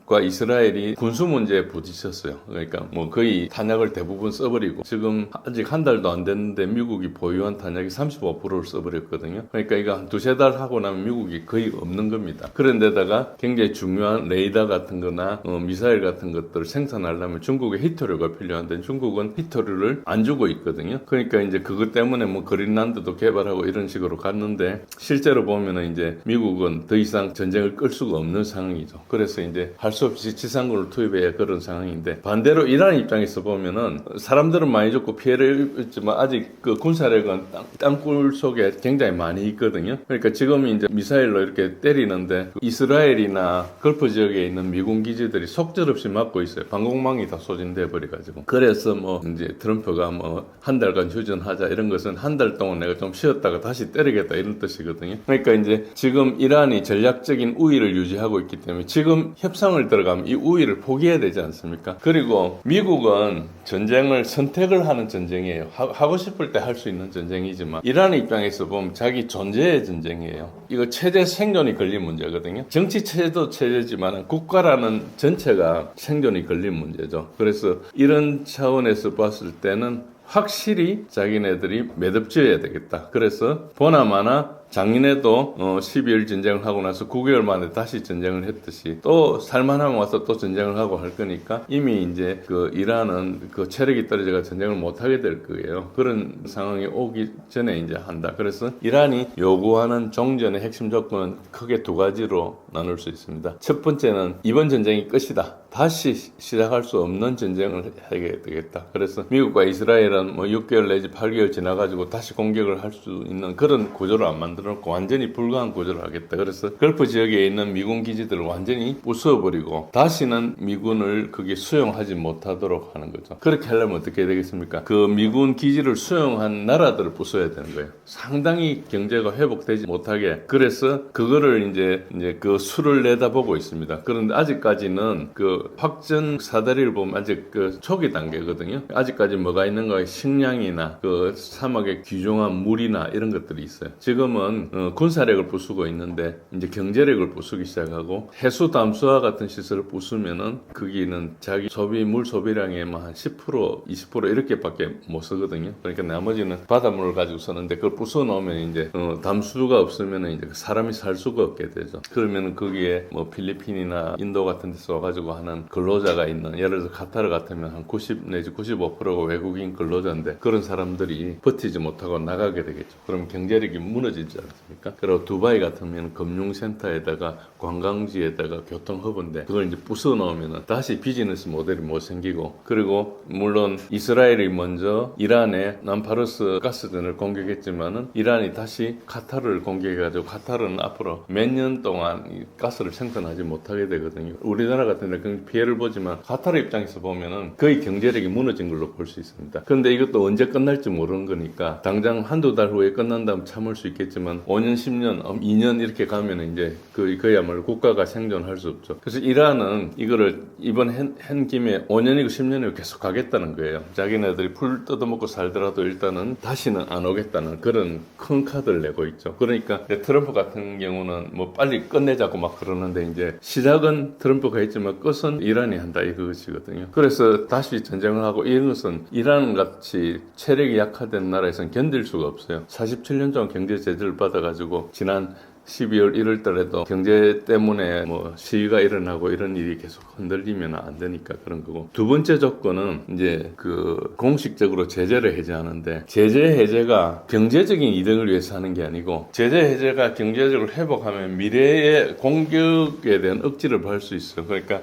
과 이스라엘이 군수 문제에 부딪혔어요. 그러니까 뭐 거의 탄약을 대부분 써버리고 지금 아직 한 달도 안 됐는데 미국이 보유한 탄약이 35%를 써버렸거든요. 그러니까 이거 한 두세 달 하고 나면 미국이 거의 없는 겁니다. 그런데다가 굉장히 중요한 레이더 같은 거나 미사일 같은 것들을 생산하려면 중국에 히토류가 필요한데 중국은 히토류를 안 주고 있거든요. 그러니까 이제 그것 때문에 뭐 그린란드도 개발하고 이런 식으로 갔는데 실제로 보면은 이제 미국은 더 이상 전쟁을 끌 수가 없는 상황이죠. 그래서 이제 할 수 없이 지상군을 투입해야 그런 상황인데 반대로 이란 입장에서 보면은 사람들은 많이 죽고 피해를 입었지만 아직 그 군사력은 땅굴 속에 굉장히 많이 있거든요. 그러니까 지금 이제 미사일로 이렇게 때리는데 이스라엘이나 걸프 지역에 있는 미군 기지들이 속절없이 막고 있어요. 방공망이 다 소진돼 버려가지고. 그래서 뭐 이제 트럼프가 뭐 한 달간 휴전하자 이런 것은 한 달 동안 내가 좀 쉬었다가 다시 때리겠다 이런 뜻이거든요. 그러니까 이제 지금 이란이 전략적인 우위를 유지하고 있기 때문에 지금 협상을 들어가면 이 우위를 포기해야 되지 않습니까? 그리고 미국은 전쟁을 선택을 하는 전쟁이에요. 하고 싶을 때 할 수 있는 전쟁이지만 이란 입장에서 보면 자기 존재의 전쟁이에요. 이거 체제 생존이 걸린 문제거든요. 정치 체제도 체제지만 국가라는 전체가 생존이 걸린 문제죠. 그래서 이런 차원에서 봤을 때는 확실히 자기네들이 매듭지어야 되겠다. 그래서 보나마나 작년에도 12일 전쟁을 하고 나서 9개월 만에 다시 전쟁을 했듯이 또 살만하면 와서 또 전쟁을 하고 할 거니까 이미 이제 그 이란은 그 체력이 떨어져가 전쟁을 못 하게 될 거예요. 그런 상황이 오기 전에 이제 한다. 그래서 이란이 요구하는 종전의 핵심 조건은 크게 두 가지로 나눌 수 있습니다. 첫 번째는 이번 전쟁이 끝이다. 다시 시작할 수 없는 전쟁을 하게 되겠다. 그래서 미국과 이스라엘은 이스라엘은 뭐 6개월 내지 8개월 지나가지고 다시 공격을 할 수 있는 그런 구조를 안 만들어놓고 완전히 불가한 구조를 하겠다. 그래서 걸프 지역에 있는 미군 기지들을 완전히 부숴버리고 다시는 미군을 그게 수용하지 못하도록 하는 거죠. 그렇게 하려면 어떻게 해야 되겠습니까? 그 미군 기지를 수용한 나라들을 부숴야 되는 거예요. 상당히 경제가 회복되지 못하게. 그래서 그거를 이제 그 수를 내다보고 있습니다. 그런데 아직까지는 그 확전 사다리를 보면 아직 그 초기 단계거든요. 아직까지 뭐가 있는가? 식량이나 그 사막의 귀중한 물이나 이런 것들이 있어요. 지금은 군사력을 부수고 있는데 이제 경제력을 부수기 시작하고 해수 담수화 같은 시설을 부수면은 거기는 자기 소비 물 소비량의 한 10% 20% 이렇게밖에 못 쓰거든요. 그러니까 나머지는 바닷물을 가지고 쓰는데 그걸 부숴 놓으면 이제 담수가 없으면 이제 사람이 살 수가 없게 되죠. 그러면 거기에 뭐 필리핀이나 인도 같은 데서 와가지고 하는 근로자가 있는, 예를 들어서 카타르 같으면 한 90 내지 95%가 외국인 근로자인데 그런 사람들이 버티지 못하고 나가게 되겠죠. 그럼 경제력이 무너지지 않습니까? 그리고 두바이 같으면 금융센터에다가 관광지에다가 교통허브인데 그걸 이제 부숴 놓으면 다시 비즈니스 모델이 못 생기고, 그리고 물론 이스라엘이 먼저 이란의 남파르스 가스전을 공격했지만은 이란이 다시 카타르를 공격해가지고 카타르는 앞으로 몇 년 동안 이 가스를 생산하지 못하게 되거든요. 우리나라 같은 데 그 피해를 보지만 카타르 입장에서 보면은 거의 경제력이 무너진 걸로 볼 수 있습니다. 그런데 이것도 언제 끝날지 모르는 거니까 당장 한두 달 후에 끝난다면 참을 수 있겠지만 5년, 10년, 2년 이렇게 가면은 이제 그야말로 국가가 생존할 수 없죠. 그래서 이란은 이거를 이번 한 김에 5년이고 10년이고 계속 가겠다는 거예요. 자기네들이 풀 뜯어먹고 살더라도 일단은 다시는 안 오겠다는 그런 큰 카드를 내고 있죠. 그러니까 트럼프 같은 경우는 뭐 빨리 끝내자고 막 그러는데 이제 시작은 트럼프가 했지만 끝은 이란이 한다 이것이거든요. 그래서 다시 전쟁을 하고 이런 것은 이란 같이 체력이 약화된 나라에서는 견딜 수가 없어요. 47년 동안 경제 제재를 받아가지고 지난 12월 1월 달에도 경제 때문에 뭐 시위가 일어나고 이런 일이 계속 흔들리면 안 되니까 그런 거고, 두 번째 조건은 이제 그 공식적으로 제재를 해제하는데, 제재 해제가 경제적인 이득을 위해서 하는 게 아니고 제재 해제가 경제적으로 회복하면 미래의 공격에 대한 억지를 받을 수 있어요. 그러니까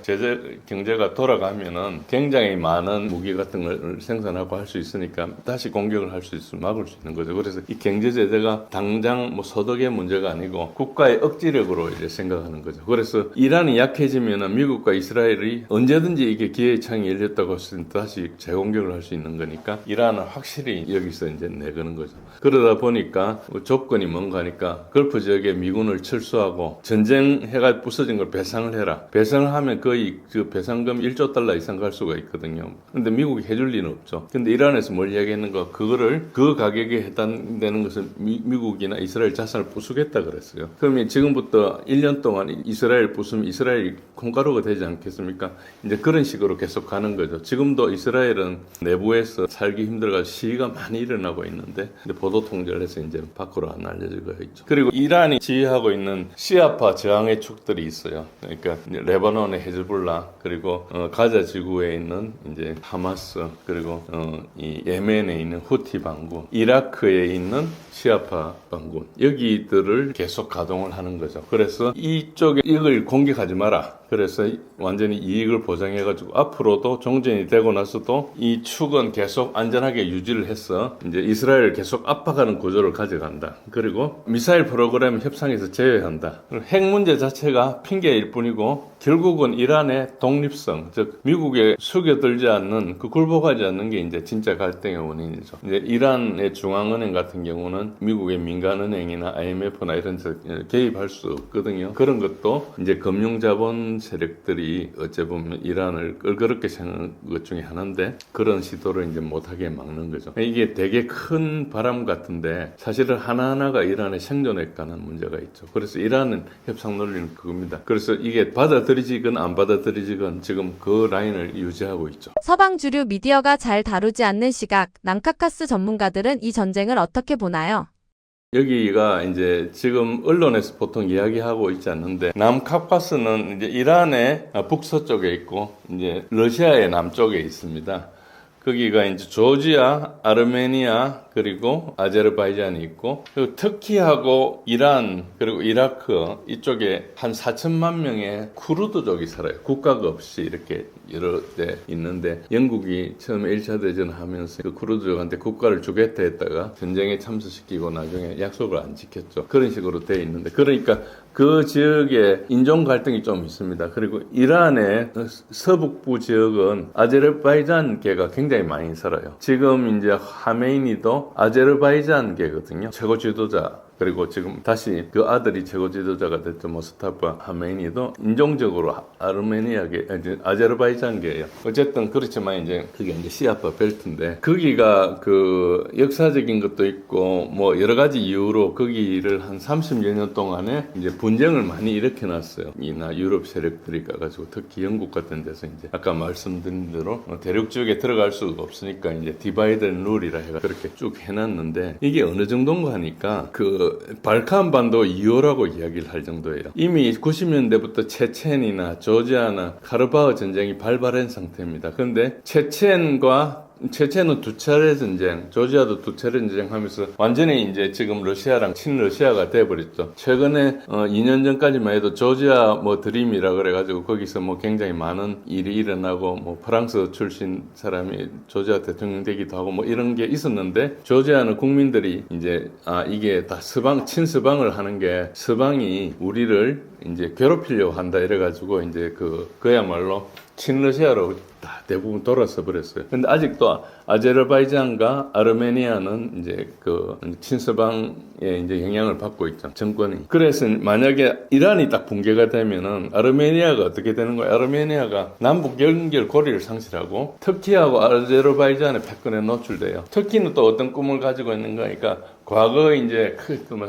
경제가 돌아가면은 굉장히 많은 무기 같은 걸 생산하고 할 수 있으니까 다시 공격을 할 수 있으면 막을 수 있는 거죠. 그래서 이 경제 제재가 당장 뭐 소득의 문제가 아니고 국가의 억지력으로 이제 생각하는 거죠. 그래서 이란이 약해지면은 미국과 이스라엘이 언제든지 이게 기회의 창이 열렸다고 했을 때 다시 재공격을 할 수 있는 거니까 이란은 확실히 여기서 이제 내거는 거죠. 그러다 보니까 조건이 뭔가 하니까 걸프 지역에 미군을 철수하고 전쟁해가 부서진 걸 배상을 해라. 배상을 하면 거의 그 배상금 1조 달러 이상 갈 수가 있거든요. 근데 미국이 해줄 리는 없죠. 근데 이란에서 뭘 이야기했는가? 그거를 그 가격에 해당되는 것은 미국이나 이스라엘 자산을 부수겠다 그랬어요. 그러면 지금부터 1년 동안 이스라엘 부수면 이스라엘이 콩가루가 되지 않겠습니까? 이제 그런 식으로 계속 가는 거죠. 지금도 이스라엘은 내부에서 살기 힘들어서 시위가 많이 일어나고 있는데 보도 통제를 해서 이제 밖으로 안 알려지고 있죠. 그리고 이란이 지휘하고 있는 시아파 저항의 축들이 있어요. 그러니까 레바논의 헤즈볼라, 그리고 가자 지구에 있는 이제 하마스, 그리고 이 예멘에 있는 후티 반군, 이라크에 있는 시아파 반군, 여기들을 계속 가동을 하는 거죠. 그래서 이쪽에 이걸 공격하지 마라. 그래서 완전히 이익을 보장해가지고 앞으로도 종전이 되고 나서도 이 축은 계속 안전하게 유지를 해서 이제 이스라엘을 계속 압박하는 구조를 가져간다. 그리고 미사일 프로그램 협상에서 제외한다. 핵 문제 자체가 핑계일 뿐이고 결국은 이란의 독립성, 즉 미국에 숙여들지 않는, 그 굴복하지 않는 게 이제 진짜 갈등의 원인이죠. 이제 이란의 중앙은행 같은 경우는 미국의 민간은행이나 IMF나 이런 데 개입할 수 없거든요. 그런 것도 이제 금융자본 세력들이 어째 보면 이란을 껄끄럽게 생각하는 것 중에 하나인데 그런 시도를 이제 못하게 막는 거죠. 이게 되게 큰 바람 같은데 사실은 하나하나가 이란의 생존에 관한 문제가 있죠. 그래서 이란은 협상 논리는 그겁니다. 그래서 이게 받아들이지건 안 받아들이지건 지금 그 라인을 유지하고 있죠. 서방 주류 미디어가 잘 다루지 않는 시각, 난카카스 전문가들은 이 전쟁을 어떻게 보나요? 여기가 이제 지금 언론에서 보통 이야기하고 있지 않는데, 남카카스는 이제 이란의 북서쪽에 있고 이제 러시아의 남쪽에 있습니다. 거기가 이제 조지아, 아르메니아, 그리고 아제르바이잔이 있고, 그리고 터키하고 이란, 그리고 이라크 이쪽에 한 4천만 명의 쿠르드족이 살아요. 국가가 없이 이렇게 여러 데 있는데, 영국이 처음에 1차 대전을 하면서 그 쿠르드족한테 국가를 주겠다 했다가 전쟁에 참석시키고 나중에 약속을 안 지켰죠. 그런 식으로 돼 있는데, 그러니까 그 지역에 인종 갈등이 좀 있습니다. 그리고 이란의 서북부 지역은 아제르바이잔계가 굉장히 많이 살아요. 지금 이제 하메이니도 아제르바이잔계거든요. 최고 지도자. 그리고 지금 다시 그 아들이 최고 지도자가 됐죠. 모스타파 하메이니도 인종적으로 아르메니아계, 아제르바이잔계예요. 어쨌든 그렇지만 이제 그게 이제 시아파 벨트인데, 거기가 그 역사적인 것도 있고 뭐 여러 가지 이유로 거기를 한 30여 년 동안에 이제 분쟁을 많이 일으켜놨어요. 이나 유럽 세력들이 가가지고, 특히 영국 같은 데서 이제 아까 말씀드린 대로 대륙 지역에 들어갈 수가 없으니까 이제 디바이드 앤 룰이라 해가 그렇게 쭉 해놨는데, 이게 어느 정도인가 하니까 그 발칸반도 2호라고 이야기를 할 정도예요. 이미 90년대부터 체첸이나 조지아나 카르바흐 전쟁이 발발한 상태입니다. 그런데 체첸은 두 차례 전쟁, 조지아도 두 차례 전쟁하면서 완전히 이제 지금 러시아랑 친러시아가 돼버렸죠. 최근에 2년 전까지만 해도 조지아 뭐 드림이라 그래가지고 거기서 뭐 굉장히 많은 일이 일어나고, 뭐 프랑스 출신 사람이 조지아 대통령 되기도 하고 뭐 이런 게 있었는데, 조지아는 국민들이 이제 이게 다 친서방을 하는 게 서방이 우리를 이제 괴롭히려고 한다 이래가지고 이제 그야말로 친러시아로 다 대부분 돌아서 버렸어요. 근데 아직도 아제르바이잔과 아르메니아는 이제 그 친서방의 이제 영향을 받고 있죠, 정권이. 그래서 만약에 이란이 딱 붕괴가 되면은 아르메니아가 어떻게 되는 거예요? 아르메니아가 남북 연결 고리를 상실하고 터키하고 아제르바이잔의 패권에 노출돼요. 터키는 또 어떤 꿈을 가지고 있는 거니까, 과거 이제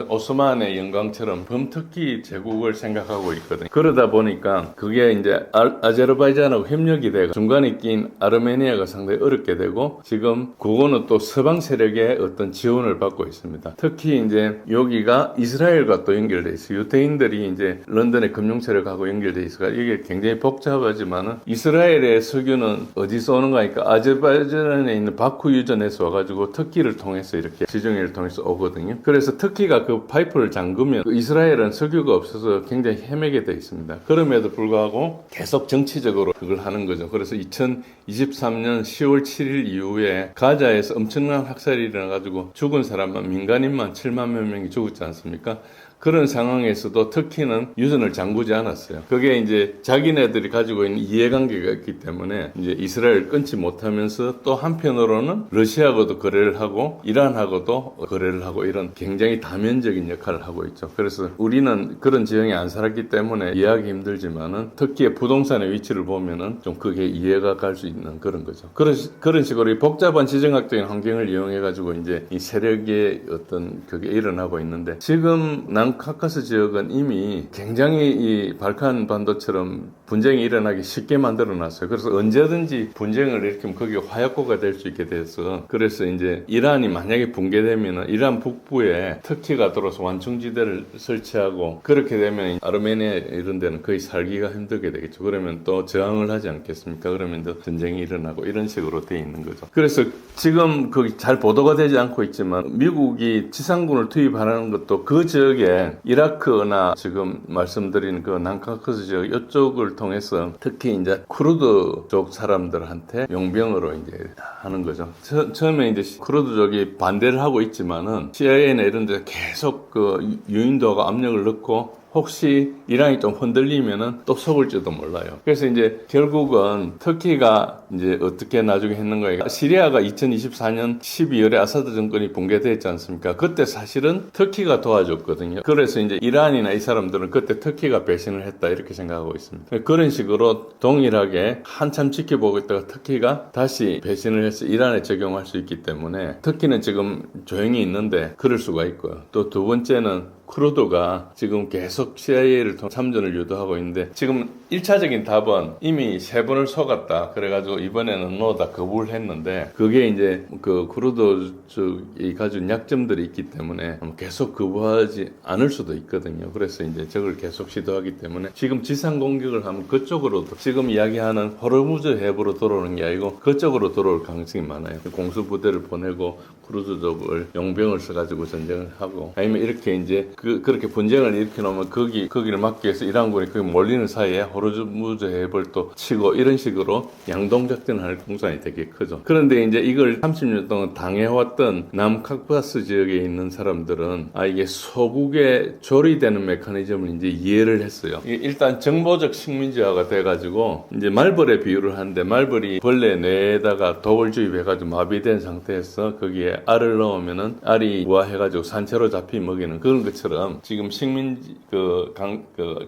오스만의 영광처럼 범터키 제국을 생각하고 있거든요. 그러다 보니까 그게 이제 아제르바이잔하고 협력이 되고 중간에 낀 아르메니아가 상당히 어렵게 되고, 지금 그거는 또 서방 세력의 어떤 지원을 받고 있습니다. 특히 이제 여기가 이스라엘과 또 연결돼 있어요. 유대인들이 이제 런던의 금융 세력하고 연결돼 있어서 이게 굉장히 복잡하지만은, 이스라엘의 석유는 어디서 오는가 하니까 아제르바이잔에 있는 바쿠 유전에서 와가지고 터키를 통해서 이렇게 지중해를 통해서 오거든요. 그래서 터키가 그 파이프를 잠그면 이스라엘은 석유가 없어서 굉장히 헤매게 돼 있습니다. 그럼에도 불구하고 계속 정치적으로 그걸 하는 거죠. 그래서 2023년 10월 7일 이후에 가자에서 엄청난 학살이 일어나가지고 죽은 사람만, 민간인만 7만 몇 명이 죽었지 않습니까? 그런 상황에서도 터키는 유전을 잠그지 않았어요. 그게 이제 자기네들이 가지고 있는 이해관계가 있기 때문에 이제 이스라엘을 끊지 못하면서, 또 한편으로는 러시아하고도 거래를 하고 이란하고도 거래를 하고, 이런 굉장히 다면적인 역할을 하고 있죠. 그래서 우리는 그런 지형에 안 살았기 때문에 이해하기 힘들지만은, 터키의 부동산의 위치를 보면은 좀 그게 이해가 갈 수 있는 그런 거죠. 그런 식으로 복잡한 지정학적인 환경을 이용해가지고 이제 이 세력의 어떤 그게 일어나고 있는데, 지금 카카스 지역은 이미 굉장히 이 발칸 반도처럼 분쟁이 일어나기 쉽게 만들어 놨어요. 그래서 언제든지 분쟁을 일으키면 거기가 화약고가 될 수 있게 돼서, 그래서 이제 이란이 만약에 붕괴되면 이란 북부에 터키가 들어서 완충지대를 설치하고, 그렇게 되면 아르메니아 이런 데는 거의 살기가 힘들게 되겠죠. 그러면 또 저항을 하지 않겠습니까? 그러면 또 전쟁이 일어나고 이런 식으로 돼 있는 거죠. 그래서 지금 거기 잘 보도가 되지 않고 있지만, 미국이 지상군을 투입하는 것도 그 지역에 이라크나 지금 말씀드린 그 남카카스 지역 이쪽을 통해서 특히 이제 쿠르드족 사람들한테 용병으로 이제 하는 거죠. 처음에 이제 쿠르드족이 반대를 하고 있지만은 CIA나 이런 데 계속 그 유인도가 압력을 넣고, 혹시 이란이 좀 흔들리면은 또 속을지도 몰라요. 그래서 이제 결국은 터키가 이제 어떻게 나중에 했는 거예요. 시리아가 2024년 12월에 아사드 정권이 붕괴됐지 않습니까? 그때 사실은 터키가 도와줬거든요. 그래서 이제 이란이나 이 사람들은 그때 터키가 배신을 했다 이렇게 생각하고 있습니다. 그런 식으로 동일하게 한참 지켜보고 있다가 터키가 다시 배신을 해서 이란에 적용할 수 있기 때문에, 터키는 지금 조용히 있는데 그럴 수가 있고요. 또 두 번째는 쿠르드가 지금 계속 CIA를 통해 참전을 유도하고 있는데, 지금 1차적인 답은 이미 3번을 속았다. 그래가지고 이번에는 노다 거부를 했는데 그게 이제 그 크루드 쪽이 가진 약점들이 있기 때문에 계속 거부하지 않을 수도 있거든요. 그래서 이제 저걸 계속 시도하기 때문에 지금 지상 공격을 하면 그쪽으로도 지금 이야기하는 호르무즈 해부로 돌아오는 게 아니고 그쪽으로 돌아올 가능성이 많아요. 공수부대를 보내고 크루즈족을 용병을 써가지고 전쟁을 하고 아니면 이렇게 이제 그렇게 분쟁을 일으켜 놓으면 거기를 막기 위해서 이란군이 거기 몰리는 사이에 호르무즈 해부를 또 치고 이런 식으로 양동작전을 할 공산이 되게 크죠. 그런데 이제 이걸 30년 동안 당해왔던 남카카스 지역에 있는 사람들은 이게 소국에 조리되는 메커니즘을 이제 이해를 했어요. 일단 정보적 식민지화가 돼가지고 이제 말벌에 비유를 하는데 말벌이 벌레 뇌에다가 독을 주입해가지고 마비된 상태에서 거기에 알을 넣으면은 알이 부화해가지고 산채로 잡히 먹이는 그런 것처럼 지금 식민지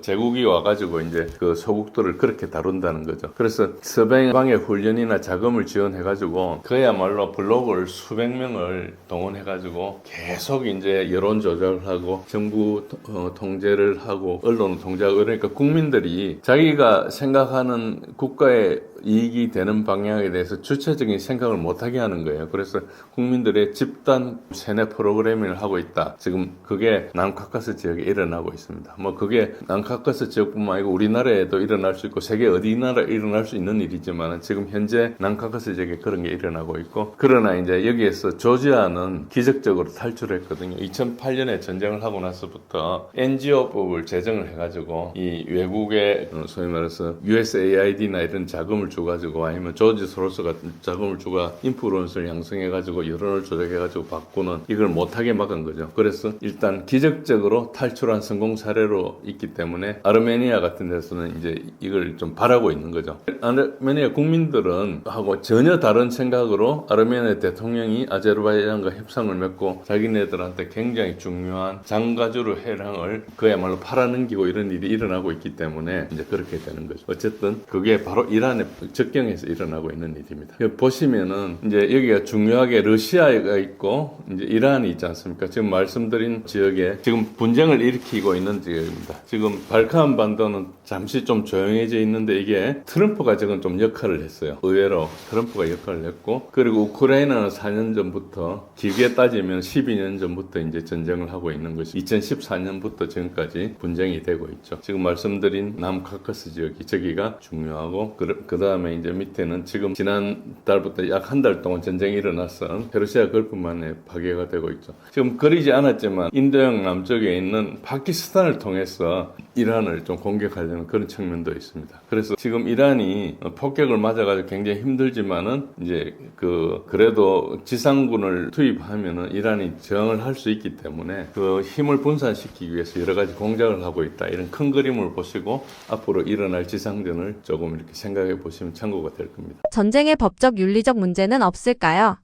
제국이 와가지고 이제 그 소국들을 그렇게 다룬다는 거죠. 그래서 서방의 훈련이나 자금을 지원해가지고 그야말로 블로거를 수백 명을 동원해가지고 계속 이제 여론 조작을 하고 정부 통제를 하고 언론 통제하고 그러니까 국민들이 자기가 생각하는 국가의 이익이 되는 방향에 대해서 주체적인 생각을 못하게 하는 거예요. 그래서 국민들의 집단 세뇌 프로그래밍을 하고 있다. 지금 그게 남카카스 지역에 일어나고 있습니다. 뭐 그게 남카카스 지역뿐만 아니고 우리나라에도 일어날 수 있고 세계 어디 나라에 일어날 수 있는 일이지만 지금 현재 남카카스 지역에 그런 게 일어나고 있고 그러나 이제 여기에서 조지아는 기적적으로 탈출했거든요. 2008년에 전쟁을 하고 나서부터 NGO법을 제정을 해가지고 이 외국의 소위 말해서 USAID나 이런 자금을 줘가지고 아니면 조지 소로스 같은 자금을 주고 인플루언서를 양성해가지고 여론을 조작해가지고 바꾸는 이걸 못하게 막은 거죠. 그래서 일단 기적적으로 탈출한 성공 사례로 있기 때문에 아르메니아 같은 데서는 이제 이걸 좀 바라고 있는 거죠. 아르메니아 국민들은 하고 전혀 다른 생각으로 아르메니아 대통령이 아제르바이잔과 협상을 맺고 자기네들한테 굉장히 중요한 장가주르 해랑을 그야말로 팔아넘기고 이런 일이 일어나고 있기 때문에 이제 그렇게 되는 거죠. 어쨌든 그게 바로 이란의 적경에서 일어나고 있는 일입니다. 보시면은 이제 여기가 중요하게 러시아가 있고 이제 이란이 있지 않습니까? 지금 말씀드린 지역에 지금 분쟁을 일으키고 있는 지역입니다. 지금 발칸 반도는 잠시 좀 조용해져 있는데 이게 트럼프가 지금 좀 역할을 했어요. 의외로 트럼프가 역할을 했고 그리고 우크라이나는 4년 전부터 길게 따지면 12년 전부터 이제 전쟁을 하고 있는 것이 2014년부터 지금까지 분쟁이 되고 있죠. 지금 말씀드린 남카카스 지역이 저기가 중요하고 그 다음에 이제 밑에는 지금 지난 달부터 약 한 달 동안 전쟁이 일어났던 페르시아 걸프만에 파괴가 되고 있죠. 지금 그리지 않았지만 인도양 남쪽에 있는 파키스탄을 통해서 이란을 좀 공격하려는 그런 측면도 있습니다. 그래서 지금 이란이 폭격을 맞아가지고 굉장히 힘들지만은 이제 그래도 지상군을 투입하면은 이란이 저항을 할 수 있기 때문에 그 힘을 분산시키기 위해서 여러 가지 공작을 하고 있다. 이런 큰 그림을 보시고 앞으로 일어날 지상전을 조금 이렇게 생각해 보시면 참고가 될 겁니다. 전쟁의 법적 윤리적 문제는 없을까요?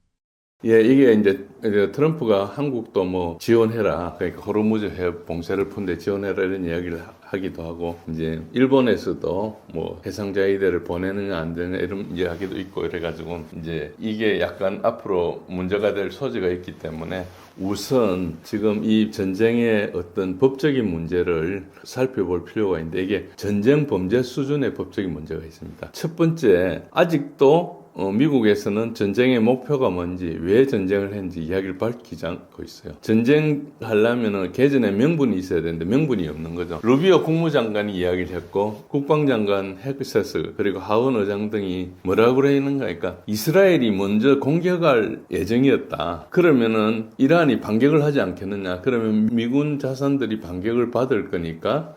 예, 이게 이제 트럼프가 한국도 뭐 지원해라. 그러니까 호르무즈 해협 봉쇄를 푼데 지원해라 이런 이야기를 하기도 하고 이제 일본에서도 뭐 해상자위대를 보내느냐 안 되느냐 이런 이야기도 있고 이래가지고 이제 이게 약간 앞으로 문제가 될 소지가 있기 때문에 우선 지금 이 전쟁의 어떤 법적인 문제를 살펴볼 필요가 있는데 이게 전쟁 범죄 수준의 법적인 문제가 있습니다. 첫 번째, 아직도 미국에서는 전쟁의 목표가 뭔지, 왜 전쟁을 했는지 이야기를 밝히지 않고 있어요. 전쟁하려면 개전에 명분이 있어야 되는데 명분이 없는 거죠. 루비오 국무장관이 이야기를 했고 국방장관 헥세스 그리고 하원 의장 등이 뭐라고 그러는가 하니까 이스라엘이 먼저 공격할 예정이었다. 그러면은 이란이 반격을 하지 않겠느냐. 그러면 미군 자산들이 반격을 받을 거니까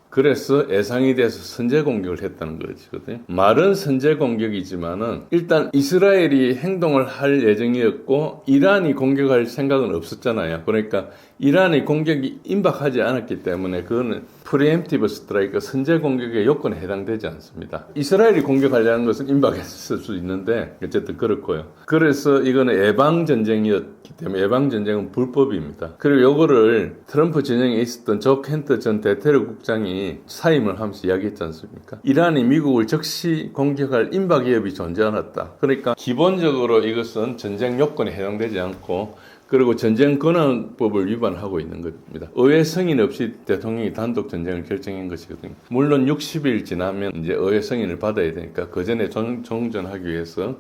그래서 예상이 돼서 선제 공격을 했다는 것이거든요. 말은 선제 공격이지만은 일단 이스라엘이 행동을 할 예정이었고 이란이 공격할 생각은 없었잖아요. 그러니까 이란의 공격이 임박하지 않았기 때문에 그거는 프리엠티브 스트라이크 선제 공격의 요건에 해당되지 않습니다. 이스라엘이 공격하려는 것은 임박했을 수 있는데 어쨌든 그렇고요. 그래서 이거는 예방전쟁이었기 때문에 예방전쟁은 불법입니다. 그리고 요거를 트럼프 진영에 있었던 조 켄트 전 대테러 국장이 사임을 하면서 이야기했지 않습니까? 이란이 미국을 즉시 공격할 임박 위협이 존재 않았다. 그러니까 기본적으로 이것은 전쟁 요건에 해당되지 않고 그리고 전쟁 권한법을 위반하고 있는 겁니다. 의회 승인 없이 대통령이 단독 전쟁을 결정한 것이거든요. 물론 60일 지나면 이제 의회 승인을 받아야 되니까 그 전에 종전하기 위해서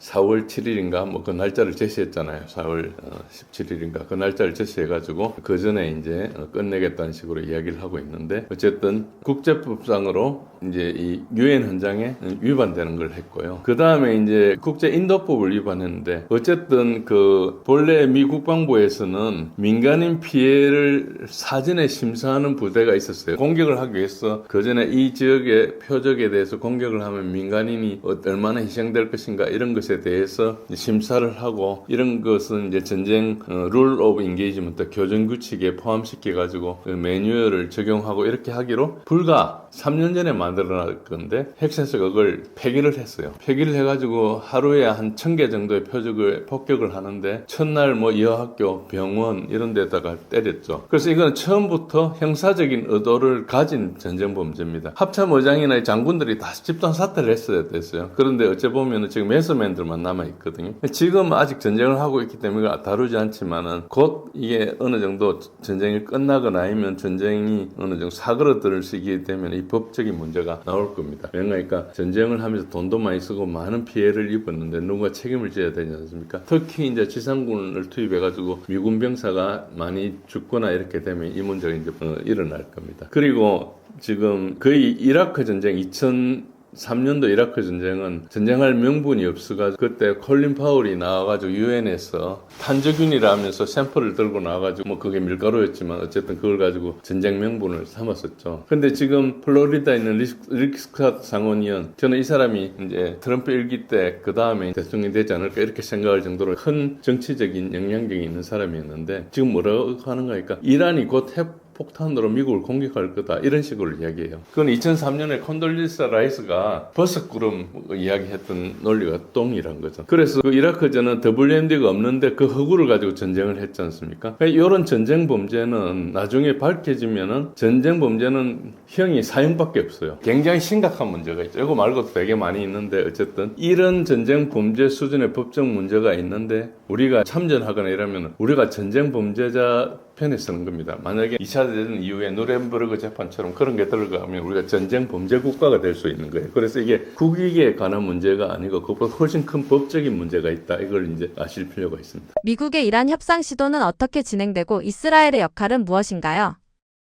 4월 7일인가 뭐 그 날짜를 제시했잖아요. 4월 17일인가 그 날짜를 제시해가지고 그 전에 이제 끝내겠다는 식으로 이야기를 하고 있는데 어쨌든 국제법상으로 이제 이 유엔 헌장에 위반되는 걸 했고요. 그 다음에 이제 국제 인도법을 위반했는데 어쨌든 그 본래 미 국방부에서는 민간인 피해를 사전에 심사하는 부대가 있었어요. 공격을 하기 위해서 그 전에 이 지역의 표적에 대해서 공격을 하면 민간인이 얼마나 희생될 것인가 이런 것에 대해서 심사를 하고 이런 것은 이제 전쟁 룰 오브 인게이지먼트 교전 규칙에 포함시켜 가지고 그 매뉴얼을 적용하고 이렇게 하기로 불과 3년 전에 만들어놨 건데 핵센서가 그걸 폐기를 했어요. 폐기를 해가지고 하루에 한 1000개 정도의 표적을 폭격을 하는데 첫날 뭐 여학교, 병원 이런 데다가 때렸죠. 그래서 이건 처음부터 형사적인 의도를 가진 전쟁 범죄입니다. 합참의장이나 장군들이 다 집단 사퇴를 했어야 됐어요. 그런데 어째 보면은 지금 메서맨들만 남아 있거든요. 지금 아직 전쟁을 하고 있기 때문에 다루지 않지만은 곧 이게 어느 정도 전쟁이 끝나거나 아니면 전쟁이 어느 정도 사그러들 시기에 되면 이 법적인 문제가 나올 겁니다. 그러니까 전쟁을 하면서 돈도 많이 쓰고 많은 피해를 입었는데 누가 책임을 져야 되지 않습니까? 특히 이제 지상군을 투입해가지고 미군 병사가 많이 죽거나 이렇게 되면 이 문제가 이제 일어날 겁니다. 그리고 지금 거의 이라크 전쟁 2003년도 이라크 전쟁은 전쟁할 명분이 없어가지고 그때 콜린 파울이 나와가지고 유엔에서 탄저균이라면서 샘플을 들고 나와가지고 뭐 그게 밀가루였지만 어쨌든 그걸 가지고 전쟁 명분을 삼았었죠. 근데 지금 플로리다에 있는 릭 스캇 상원의원 저는 이 사람이 이제 트럼프 일기 때 그 다음에 대통령이 되지 않을까 이렇게 생각할 정도로 큰 정치적인 영향력이 있는 사람이었는데 지금 뭐라고 하는가 하니까 이란이 곧 폭탄으로 미국을 공격할 거다 이런 식으로 이야기해요. 그건 2003년에 콘돌리사 라이스가 버섯구름 이야기했던 논리가 똥이란 거죠. 그래서 그 이라크전은 WMD가 없는데 그 허구를 가지고 전쟁을 했지 않습니까? 이런 전쟁 범죄는 나중에 밝혀지면은 전쟁 범죄는 형이 사형밖에 없어요. 굉장히 심각한 문제가 있죠. 이거 말고도 되게 많이 있는데 어쨌든 이런 전쟁 범죄 수준의 법적 문제가 있는데 우리가 참전하거나 이러면 우리가 전쟁 범죄자 편에 서는 겁니다. 만약에 2차 대전 이후에 누렌버그 재판처럼 그런 게 들어가면 우리가 전쟁 범죄 국가가 될 수 있는 거예요. 그래서 이게 국익에 관한 문제가 아니고 그것보다 훨씬 큰 법적인 문제가 있다. 이걸 이제 아실 필요가 있습니다. 미국의 이란 협상 시도는 어떻게 진행되고 이스라엘의 역할은 무엇인가요?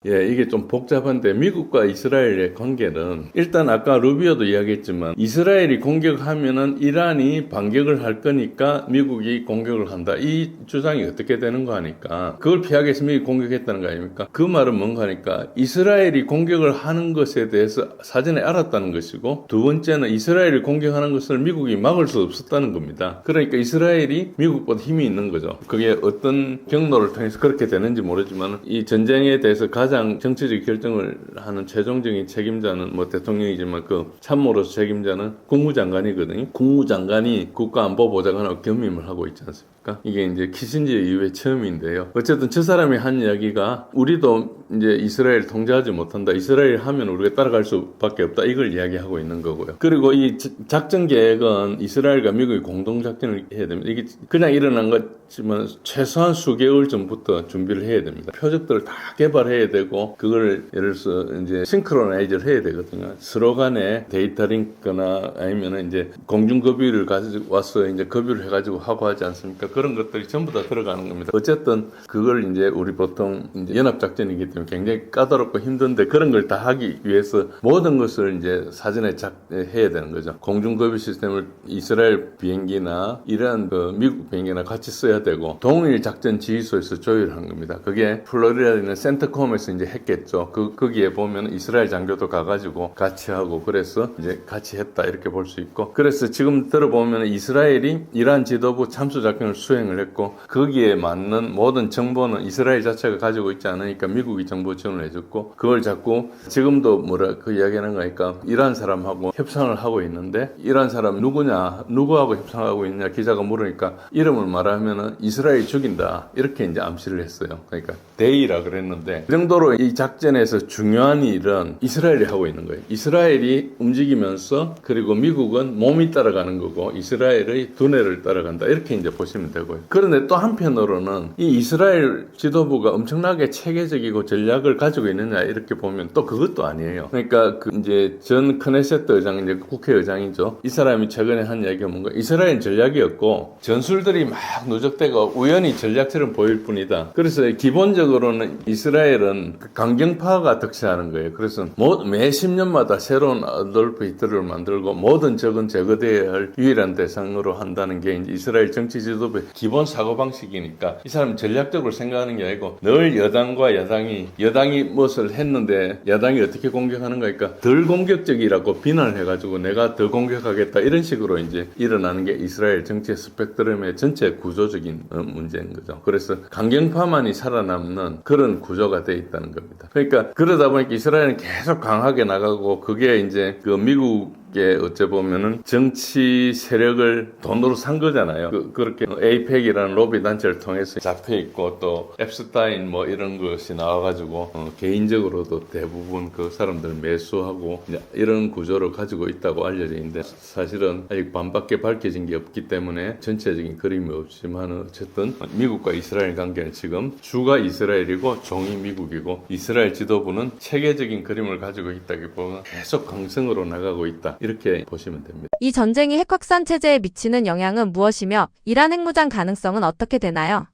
예, 이게 좀 복잡한데 미국과 이스라엘의 관계는 일단 아까 루비오도 이야기했지만 이스라엘이 공격하면은 이란이 반격을 할 거니까 미국이 공격을 한다. 이 주장이 어떻게 되는 거 하니까 그걸 피하기 위해서 미국이 공격했다는 거 아닙니까? 그 말은 뭔가 하니까 이스라엘이 공격을 하는 것에 대해서 사전에 알았다는 것이고 두 번째는 이스라엘이 공격하는 것을 미국이 막을 수 없었다는 겁니다. 그러니까 이스라엘이 미국보다 힘이 있는 거죠. 그게 어떤 경로를 통해서 그렇게 되는지 모르지만 이 전쟁에 대해서 가장 정치적 결정을 하는 최종적인 책임자는 뭐 대통령이지만 그 참모로서 책임자는 국무장관이거든요. 국무장관이 국가안보보좌관하고 겸임을 하고 있지 않습니까? 이게 이제 키신저 이후에 처음인데요. 어쨌든 저 사람이 한 이야기가 우리도 이제 이스라엘 통제하지 못한다. 이스라엘 하면 우리가 따라갈 수밖에 없다. 이걸 이야기하고 있는 거고요. 그리고 이 작전 계획은 이스라엘과 미국이 공동 작전을 해야 됩니다. 이게 그냥 일어난 것지만 최소한 수개월 전부터 준비를 해야 됩니다. 표적들을 다 개발해야 되고 그걸 예를 들어서 이제 싱크로나이즈를 해야 되거든요. 서로 간에 데이터 링크나 아니면은 이제 공중급유를 가지고 와서 이제 급유를 해가지고 하고 하지 않습니까? 그런 것들이 전부 다 들어가는 겁니다. 어쨌든 그걸 이제 우리 보통 이제 연합작전이기 때문에 굉장히 까다롭고 힘든데 그런 걸 다 하기 위해서 모든 것을 이제 사전에 해야 되는 거죠. 공중급유 시스템을 이스라엘 비행기나 이런 그 미국 비행기나 같이 써야 되고 동일 작전 지휘소에서 조율한 겁니다. 그게 플로리다에 있는 센터콤에서 이제 했겠죠. 거기에 보면 이스라엘 장교도 가가지고 같이 하고 그래서 이제 같이 했다 이렇게 볼 수 있고 그래서 지금 들어보면 이스라엘이 이란 지도부 참수 작전을 수행을 했고 거기에 맞는 모든 정보는 이스라엘 자체가 가지고 있지 않으니까 미국이 정보 지원을 해줬고 그걸 자꾸 지금도 뭐라 그 이야기하는 거니까 이란 사람하고 협상을 하고 있는데 이란 사람 누구하고 협상하고 있냐 기자가 물으니까 이름을 말하면은 이스라엘 죽인다 이렇게 이제 암시를 했어요. 그러니까 데이라 그랬는데 그 정도 고속도로 이 작전에서 중요한 일은 이스라엘이 하고 있는 거예요. 이스라엘이 움직이면서 그리고 미국은 몸이 따라가는 거고 이스라엘의 두뇌를 따라간다. 이렇게 이제 보시면 되고요. 그런데 또 한편으로는 이 이스라엘 지도부가 엄청나게 체계적이고 전략을 가지고 있느냐 이렇게 보면 또 그것도 아니에요. 그러니까 그 이제 전 크네세트 의장, 이제 국회의장이죠. 이 사람이 최근에 한 얘기가 뭔가 이스라엘 전략이 없고 전술들이 막 누적되고 우연히 전략처럼 보일 뿐이다. 그래서 기본적으로는 이스라엘은 강경파가 득세하는 거예요. 그래서 매 10년마다 새로운 아돌프 히틀러를 만들고 모든 적은 제거되어야 할 유일한 대상으로 한다는 게 이제 이스라엘 정치 지도부의 기본 사고방식이니까 이 사람은 전략적으로 생각하는 게 아니고 늘 여당과 여당이 무엇을 했는데 야당이 어떻게 공격하는가 하니까 덜 공격적이라고 비난을 해가지고 내가 더 공격하겠다 이런 식으로 이제 일어나는 게 이스라엘 정치 스펙트럼의 전체 구조적인 문제인 거죠. 그래서 강경파만이 살아남는 그런 구조가 돼 있다는 겁니다. 그러니까 그러다 보니까 이스라엘은 계속 강하게 나가고 그게 이제 그 미국 어째 보면은 정치 세력을 돈으로 산 거잖아요. 그렇게 에이펙이라는 로비 단체를 통해서 잡혀 있고 또 앱스타인 뭐 이런 것이 나와가지고 개인적으로도 대부분 그 사람들 매수하고 이런 구조를 가지고 있다고 알려져 있는데 사실은 아직 반밖에 밝혀진 게 없기 때문에 전체적인 그림이 없지만 어쨌든 미국과 이스라엘 관계는 지금 주가 이스라엘이고 종이 미국이고 이스라엘 지도부는 체계적인 그림을 가지고 있다기보다는 계속 강성으로 나가고 있다. 이렇게 보시면 됩니다. 이 전쟁이 핵 확산 체제에 미치는 영향은 무엇이며 이란 핵무장 가능성은 어떻게 되나요?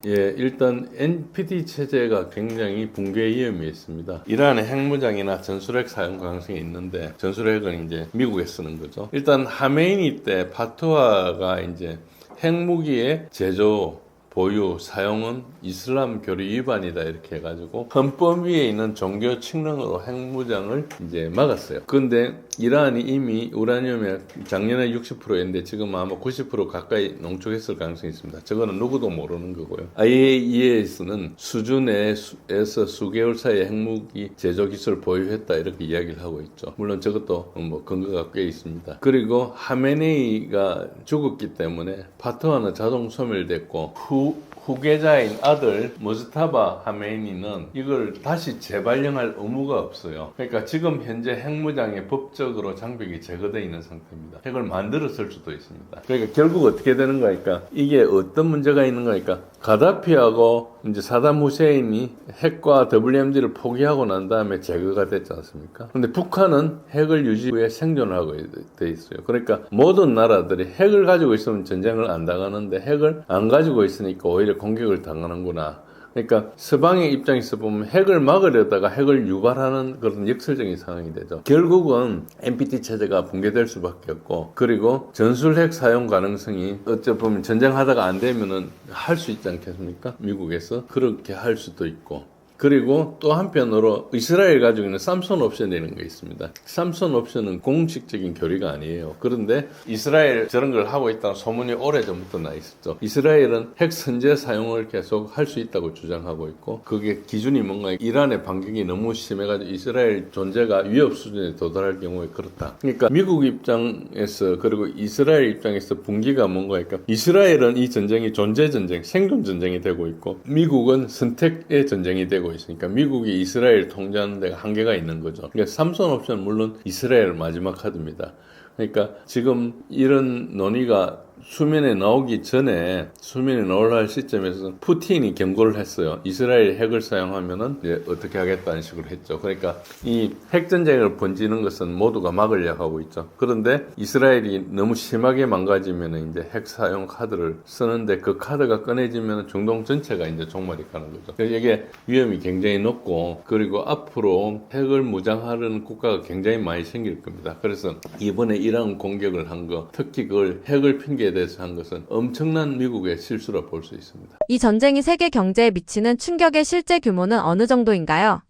예, 일단 NPT 체제가 굉장히 붕괴 위험이 있습니다. 이란의 핵무장이나 전술핵 사용 가능성이 있는데 전술핵은 이제 미국에 쓰는 거죠. 일단 하메이니 때 파트와가 이제 핵무기의 제조 보유, 사용은 이슬람 교리 위반이다 이렇게 해가지고 헌법 위에 있는 종교 칙령으로 핵무장을 이제 막았어요. 그런데 이란이 이미 우라늄의 작년에 60%였는데 지금 아마 90% 가까이 농축했을 가능성이 있습니다. 저거는 누구도 모르는 거고요. IAEA에서는 수주 내에서 수개월 사이에 핵무기 제조 기술을 보유했다 이렇게 이야기를 하고 있죠. 물론 저것도 뭐 근거가 꽤 있습니다. 그리고 하메네이가 죽었기 때문에 파트와는 자동 소멸됐고 후계자인 아들 무스타바 하메이니는 이걸 다시 재발령할 의무가 없어요. 그러니까 지금 현재 핵무장에 법적으로 장벽이 제거되어 있는 상태입니다. 핵을 만들었을 수도 있습니다. 그러니까 결국 어떻게 되는 거니까 이게 어떤 문제가 있는 거니까 가다피하고 이제 사담 후세인이 핵과 WMD를 포기하고 난 다음에 제거가 됐지 않습니까? 근데 북한은 핵을 유지 후에 생존하고 돼 있어요. 그러니까 모든 나라들이 핵을 가지고 있으면 전쟁을 안 당하는데 핵을 안 가지고 있으니까 오히려 공격을 당하는구나. 그러니까 서방의 입장에서 보면 핵을 막으려다가 핵을 유발하는 그런 역설적인 상황이 되죠. 결국은 NPT 체제가 붕괴될 수밖에 없고 그리고 전술핵 사용 가능성이 어찌 보면 전쟁하다가 안 되면은 할 수 있지 않겠습니까? 미국에서 그렇게 할 수도 있고 그리고 또 한편으로 이스라엘 가지고 있는 삼손 옵션이라는 게 있습니다. 삼손 옵션은 공식적인 교리가 아니에요. 그런데 이스라엘 저런 걸 하고 있다는 소문이 오래전부터 나 있었죠. 이스라엘은 핵 선제 사용을 계속 할 수 있다고 주장하고 있고 그게 기준이 뭔가 이란의 반격이 너무 심해가지고 이스라엘 존재가 위협 수준에 도달할 경우에 그렇다. 그러니까 미국 입장에서 그리고 이스라엘 입장에서 분기가 뭔가 그러니까 이스라엘은 이 전쟁이 존재 전쟁, 생존 전쟁이 되고 있고 미국은 선택의 전쟁이 되고 있으니까 미국이 이스라엘 통제하는 데가 한계가 있는 거죠. 그러니까 삼손 옵션 물론 이스라엘 마지막 카드입니다. 그러니까 지금 이런 논의가 수면에 나오기 전에 수면에 나올 시점에서 푸틴이 경고를 했어요. 이스라엘 핵을 사용하면은 이제 어떻게 하겠다는 식으로 했죠. 그러니까 이 핵전쟁을 번지는 것은 모두가 막으려고 하고 있죠. 그런데 이스라엘이 너무 심하게 망가지면은 이제 핵 사용 카드를 쓰는데 그 카드가 꺼내지면 중동 전체가 이제 종말이 가는 거죠. 그래서 이게 위험이 굉장히 높고 그리고 앞으로 핵을 무장하려는 국가가 굉장히 많이 생길 겁니다. 그래서 이번에 이란 공격을 한 거 특히 그걸 핵을 핑계에 대해서 한 것은 엄청난 미국의 실수라 볼 수 있습니다. 이 전쟁이 세계 경제에 미치는 충격의 실제 규모는 어느 정도인가요?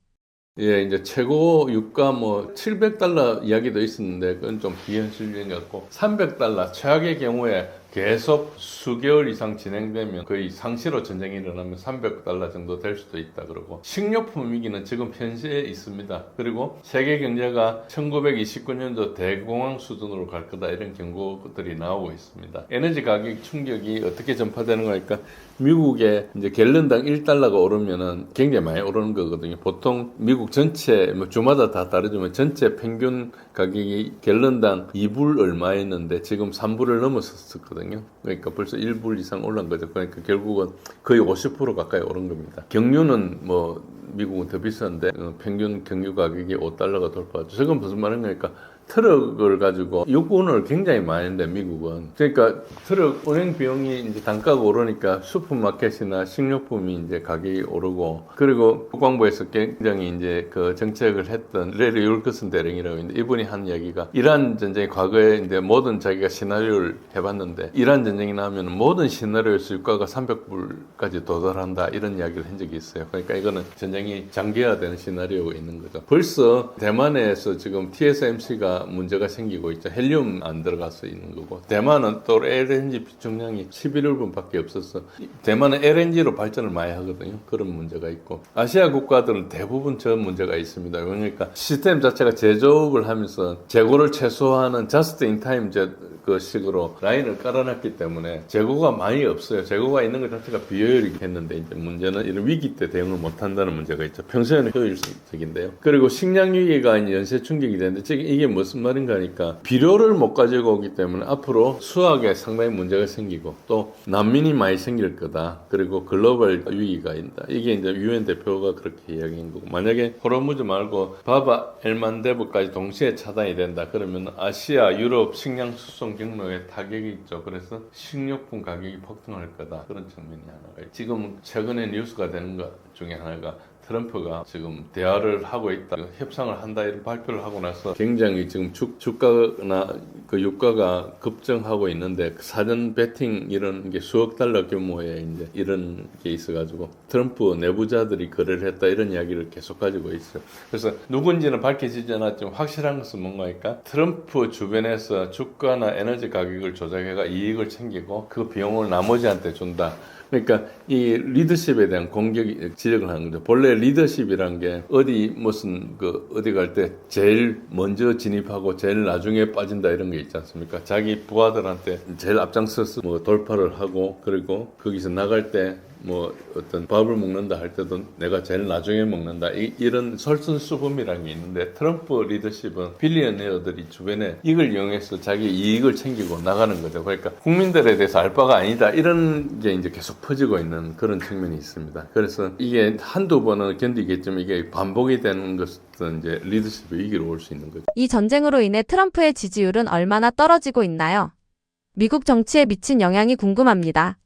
예, 이제 최고 유가 뭐 700달러 이야기도 있었는데 그건 좀 비현실적인 것 같고 300달러 최악의 경우에 계속 수개월 이상 진행되면 거의 상시로 전쟁이 일어나면 300달러 정도 될 수도 있다 그러고 식료품 위기는 지금 현시에 있습니다. 그리고 세계 경제가 1929년도 대공황 수준으로 갈 거다 이런 경고들이 나오고 있습니다. 에너지 가격 충격이 어떻게 전파되는 거니까 미국에 이제 갤런당 1달러가 오르면은 굉장히 많이 오르는 거거든요. 보통 미국 전체 뭐 주마다 다 다르지만 전체 평균 가격이 갤런당 2불 얼마였는데 지금 3불을 넘었었거든요. 그러니까 벌써 1불 이상 올란 거죠. 그러니까 결국은 거의 50% 가까이 오른 겁니다. 경유는 뭐 미국은 더 비싼데 평균 경유 가격이 5달러가 돌파하죠. 지금 무슨 말인가? 트럭을 가지고 요금을 굉장히 많이 낸대 미국은. 그러니까 트럭 운행 비용이 이제 단가가 오르니까 슈퍼마켓이나 식료품이 이제 가격이 오르고, 그리고 국방부에서 굉장히 이제 그 정책을 했던 레리 율커슨 대령이라고 있는데, 이분이 한 이야기가 이란 전쟁이 과거에 이제 모든 자기가 시나리오를 해봤는데 이란 전쟁이 나면 모든 시나리오에서 유가가 300불까지 도달한다 이런 이야기를 한 적이 있어요. 그러니까 이거는 전쟁이 장기화되는 시나리오가 있는 거죠. 벌써 대만에서 지금 TSMC가 문제가 생기고 있죠. 헬륨 안 들어가서 있는 거고, 대만은 또 LNG 비축량이 11일분밖에 없어서 대만은 LNG로 발전을 많이 하거든요. 그런 문제가 있고, 아시아 국가들은 대부분 저 문제가 있습니다. 그러니까 시스템 자체가 제조업을 하면서 재고를 최소화하는 just in time 그 식으로 라인을 깔아놨기 때문에 재고가 많이 없어요. 재고가 있는 것 자체가 비효율이겠는데, 이제 문제는 이런 위기 때 대응을 못한다는 문제가 있죠. 평소에는 효율적인데요. 그리고 식량 위기가 이제 연쇄 충격이 되는데, 지금 이게 무슨 말인가 하니까 비료를 못 가지고 오기 때문에 앞으로 수확에 상당히 문제가 생기고 또 난민이 많이 생길 거다. 그리고 글로벌 위기가 있다. 이게 이제 유엔 대표가 그렇게 이야기한 거고, 만약에 호르무즈 말고 바바 엘만데브까지 동시에 차단이 된다. 그러면 아시아, 유럽 식량 수송 경로에 타격이 있죠. 그래서 식료품 가격이 폭등할 거다. 그런 측면이 하나가 있죠. 지금 최근에 뉴스가 되는 것 중에 하나가 트럼프가 지금 대화를 하고 있다, 협상을 한다 이런 발표를 하고 나서 굉장히 지금 주가나 그 유가가 급증하고 있는데, 사전 베팅 이런 게 수억 달러 규모의 이제 이런 게 있어가지고 트럼프 내부자들이 거래를 했다 이런 이야기를 계속 가지고 있어요. 그래서 누군지는 밝혀지지 않았지만 확실한 것은 뭔가니까 트럼프 주변에서 주가나 에너지 가격을 조작해가 이익을 챙기고 그 비용을 나머지한테 준다. 그러니까 이 리더십에 대한 공격이 지적을 하는 거죠. 본래 리더십이란 게 무슨 어디 갈 때 제일 먼저 진입하고 제일 나중에 빠진다 이런 게 있지 않습니까? 자기 부하들한테 제일 앞장서서 뭐 돌파를 하고, 그리고 거기서 나갈 때 뭐 어떤 밥을 먹는다 할 때도 내가 제일 나중에 먹는다, 이런 설선수범이라는 게 있는데, 트럼프 리더십은 빌리언웨어들이 주변에 이걸 이용해서 자기 이익을 챙기고 나가는 거죠. 그러니까 국민들에 대해서 알 바가 아니다 이런 게 이제 계속 퍼지고 있는 그런 측면이 있습니다. 그래서 이게 한두 번은 견디겠지만 이게 반복이 되는 것은 이제 리더십의 위기로 올 수 있는 거죠. 이 전쟁으로 인해 트럼프의 지지율은 얼마나 떨어지고 있나요? 미국 정치에 미친 영향이 궁금합니다.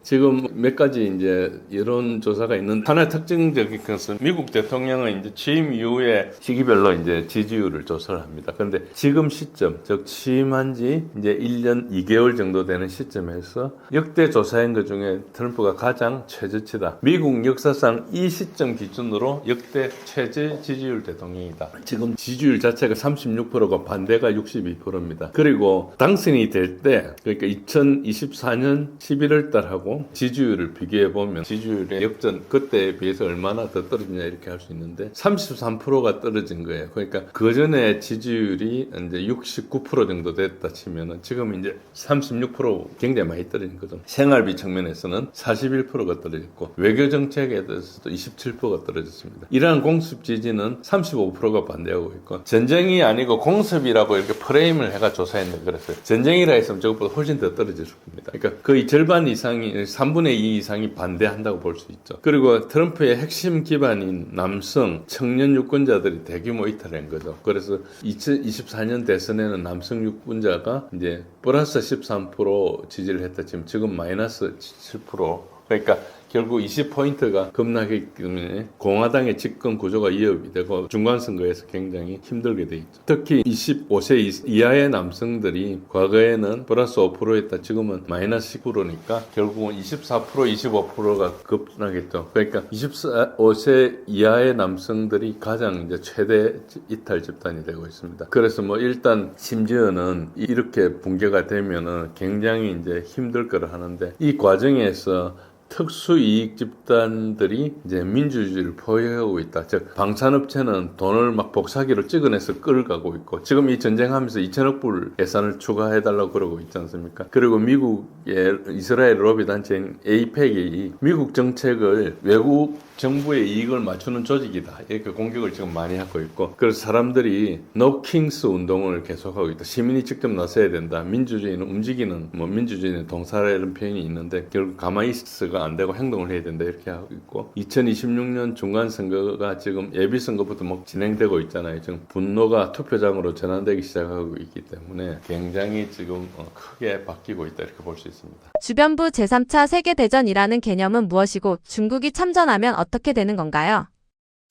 지금 몇 가지 이제 여론조사가 있는데, 하나의 특징적인 것은 미국 대통령은 이제 취임 이후에 시기별로 이제 지지율을 조사를 합니다. 그런데 지금 시점, 즉 취임한 지 이제 1년 2개월 정도 되는 시점에서 역대 조사한 것 중에 트럼프가 가장 최저치다. 미국 역사상 이 시점 기준으로 역대 최저 지지율 대통령이다. 지금 지지율 자체가 36%가 반대가 62%입니다. 그리고 당선이 될 때, 그러니까 2024년 11월 달하고 지지율을 비교해보면 지지율의 역전, 그때에 비해서 얼마나 더 떨어지냐 이렇게 할 수 있는데 33%가 떨어진 거예요. 그러니까 그 전에 지지율이 이제 69% 정도 됐다 치면은 지금 이제 36% 굉장히 많이 떨어진 거죠. 생활비 측면에서는 41%가 떨어졌고, 외교 정책에 대해서도 27%가 떨어졌습니다. 이러한 공습 지지는 35%가 반대하고 있고, 전쟁이 아니고 공습이라고 이렇게 프레임을 해가 조사했는데, 그랬어요. 전쟁이라 했으면 저것보다 훨씬 더 떨어질 겁니다. 그러니까 거의 절반 이상이, 3분의 2 이상이 반대한다고 볼 수 있죠. 그리고 트럼프의 핵심 기반인 남성 청년 유권자들이 대규모 이탈한 거죠. 그래서 2024년 대선에는 남성 유권자가 이제 플러스 13% 지지를 했다 치면 지금 마이너스 7%. 그러니까 결국 20포인트가 급락했기 때문에 공화당의 집권 구조가 위협이 되고 중간선거에서 굉장히 힘들게 돼 있죠. 특히 25세 이하의 남성들이 과거에는 플러스 5%였다 지금은 마이너스 10%니까 결국은 24%, 25%가 급락했죠. 그러니까 25세 이하의 남성들이 가장 이제 최대 이탈 집단이 되고 있습니다. 그래서 뭐 일단 심지어는 이렇게 붕괴가 되면은 굉장히 이제 힘들 거라 하는데, 이 과정에서 특수 이익 집단들이 이제 민주주의를 포획하고 있다. 즉 방산업체는 돈을 막 복사기로 찍어내서 끌어가고 있고, 지금 이 전쟁하면서 2천억 불 예산을 추가해달라고 그러고 있지 않습니까? 그리고 미국의 이스라엘 로비 단체인 에이펙이 미국 정책을 외국 정부의 이익을 맞추는 조직이다, 이렇게 공격을 지금 많이 하고 있고, 그래서 사람들이 No Kings 운동을 계속하고 있다. 시민이 직접 나서야 된다. 민주주의는 움직이는, 민주주의는 동사라 이런 표현이 있는데 결국 가만히 있어가 안 되고 행동을 해야 된다, 이렇게 하고 있고, 2026년 중간선거가 지금 예비선거부터 막 진행되고 있잖아요. 지금 분노가 투표장으로 전환되기 시작하고 있기 때문에 굉장히 지금 크게 바뀌고 있다, 이렇게 볼 수 있습니다. 주변부 제3차 세계대전이라는 개념은 무엇이고 중국이 참전하면 어떻게 되는 건가요?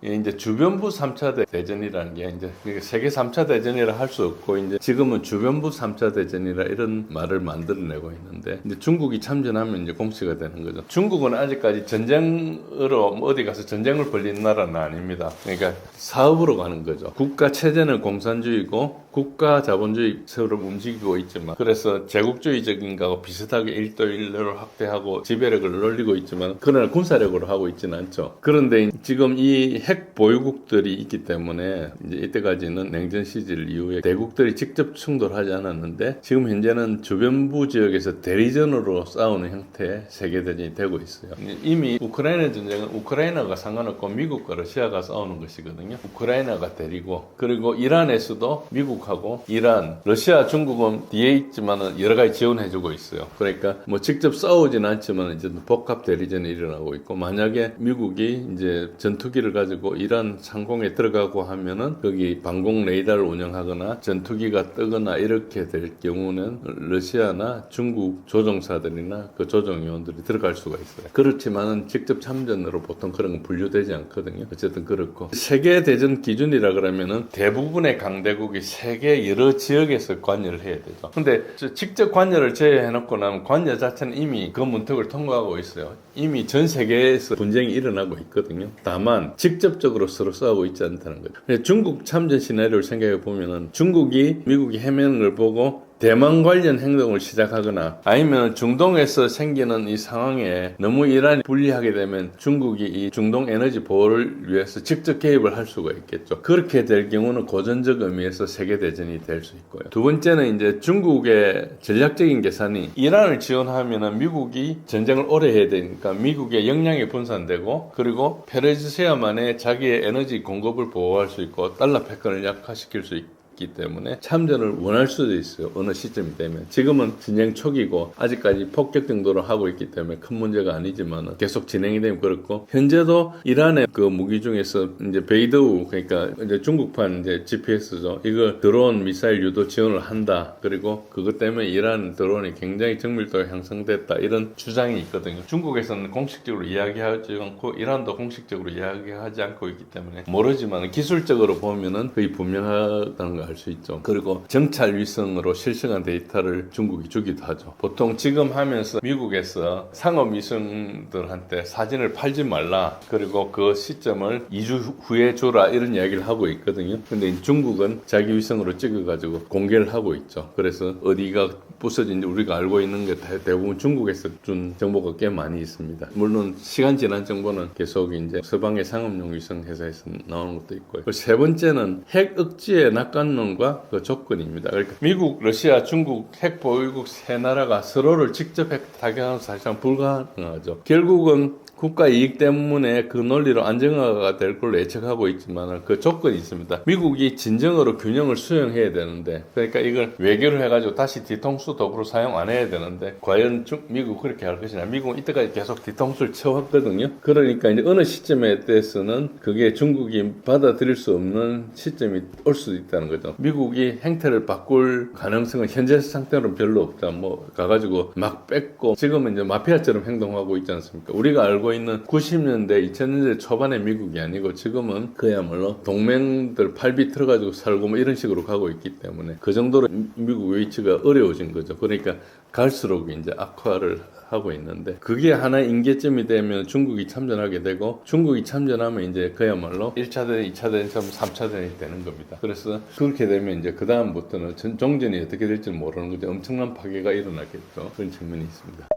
이제 주변부 3차 대전이라는 게 이제 세계 3차 대전이라 할 수 없고, 이제 지금은 주변부 3차 대전이라 이런 말을 만들어내고 있는데, 이제 중국이 참전하면 이제 공시가 되는 거죠. 중국은 아직까지 전쟁으로 어디 가서 전쟁을 벌리는 나라는 아닙니다. 그러니까 사업으로 가는 거죠. 국가 체제는 공산주의고 국가 자본주의처럼 움직이고 있지만, 그래서 제국주의적인 거하고 비슷하게 1도1로 확대하고 지배력을 늘리고 있지만, 그러나 군사력으로 하고 있지는 않죠. 그런데 지금 이 핵 보유국들이 있기 때문에 이제 이때까지는 냉전 시절 이후에 대국들이 직접 충돌하지 않았는데, 지금 현재는 주변부 지역에서 대리전으로 싸우는 형태의 세계대전이 되고 있어요. 이미 우크라이나 전쟁은 우크라이나가 상관없고 미국과 러시아가 싸우는 것이거든요. 우크라이나가 대리고, 그리고 이란에서도 미국하고 이란, 러시아, 중국은 뒤에 있지만은 여러 가지 지원해주고 있어요. 그러니까 뭐 직접 싸우지는 않지만 이제 복합 대리전이 일어나고 있고, 만약에 미국이 이제 전투기를 가지고 이란 상공에 들어가고 하면은 거기 방공 레이더를 운영하거나 전투기가 뜨거나 이렇게 될 경우는 러시아나 중국 조종사들이나 그 조종요원들이 들어갈 수가 있어요. 그렇지만은 직접 참전으로 보통 그런 건 분류되지 않거든요. 어쨌든 그렇고, 세계 대전 기준이라 그러면은 대부분의 강대국이 세계 여러 지역에서 관여를 해야 되죠. 근데 직접 관여를 제외해놓고 나면 관여 자체는 이미 그 문턱을 통과하고 있어요. 이미 전 세계에서 분쟁이 일어나고 있거든요. 다만 직접적으로 서로 싸우고 있지 않다는 거죠. 중국 참전 시나리오를 생각해 보면은 중국이 미국이 헤매는 걸 보고 대만 관련 행동을 시작하거나, 아니면 중동에서 생기는 이 상황에 너무 이란이 불리하게 되면 중국이 이 중동 에너지 보호를 위해서 직접 개입을 할 수가 있겠죠. 그렇게 될 경우는 고전적 의미에서 세계대전이 될 수 있고요. 두 번째는 이제 중국의 전략적인 계산이, 이란을 지원하면 미국이 전쟁을 오래 해야 되니까 미국의 역량이 분산되고, 그리고 페르시아만의 자기의 에너지 공급을 보호할 수 있고 달러 패권을 약화시킬 수 있고, 기 때문에 참전을 원할 수도 있어요. 어느 시점이 되면. 지금은 진행 초기고 아직까지 폭격 정도로 하고 있기 때문에 큰 문제가 아니지만 계속 진행이 되면 그렇고, 현재도 이란의 그 무기 중에서 이제 베이더우, 그러니까 이제 중국판 이제 GPS죠. 이거 드론 미사일 유도 지원을 한다. 그리고 그것 때문에 이란 드론이 굉장히 정밀도가 향상됐다, 이런 주장이 있거든요. 중국에서는 공식적으로 이야기하지 않고 이란도 공식적으로 이야기하지 않고 있기 때문에 모르지만 기술적으로 보면은 거의 분명하다는 거 알 수 있죠. 그리고 정찰 위성으로 실시간 데이터를 중국이 주기도 하죠. 보통 지금 하면서 미국에서 상업 위성들한테 사진을 팔지 말라, 그리고 그 시점을 2주 후에 줘라, 이런 이야기를 하고 있거든요. 근데 중국은 자기 위성으로 찍어가지고 공개를 하고 있죠. 그래서 어디가 부서진지 우리가 알고 있는 게 대부분 중국에서 준 정보가 꽤 많이 있습니다. 물론 시간 지난 정보는 계속 이제 서방의 상업용 위성 회사에서 나오는 것도 있고요. 세 번째는 핵 억지에 낙관론과 그 조건입니다. 그러니까 미국, 러시아, 중국 핵 보유국 세 나라가 서로를 직접 핵 타격하는 사실상 불가능하죠. 결국은 국가 이익 때문에 그 논리로 안정화가 될 걸로 예측하고 있지만 그 조건이 있습니다. 미국이 진정으로 균형을 수행해야 되는데, 그러니까 이걸 외교를 해가지고 다시 뒤통수 도구로 사용 안 해야 되는데, 과연 미국 그렇게 할 것이냐. 미국은 이때까지 계속 뒤통수를 쳐왔거든요. 그러니까 이제 어느 시점에 대해서는 그게 중국이 받아들일 수 없는 시점이 올 수도 있다는 거죠. 미국이 행태를 바꿀 가능성은 현재 상태로는 별로 없다. 뭐 가가지고 막 뺏고, 지금은 이제 마피아처럼 행동하고 있지 않습니까? 우리가 알고 있는 90년대, 2000년대 초반의 미국이 아니고 지금은 그야말로 동맹들 팔비 틀어가지고 살고 뭐 이런 식으로 가고 있기 때문에 그 정도로 미국 위치가 어려워진 거죠. 그러니까 갈수록 이제 악화를 하고 있는데, 그게 하나의 임계점이 되면 중국이 참전하게 되고, 중국이 참전하면 이제 그야말로 1차 대전, 2차 대전처럼 3차 대전이 되는 겁니다. 그래서 그렇게 되면 이제 그 다음부터는 종전이 어떻게 될지 모르는 거죠. 엄청난 파괴가 일어나겠죠. 그런 측면이 있습니다.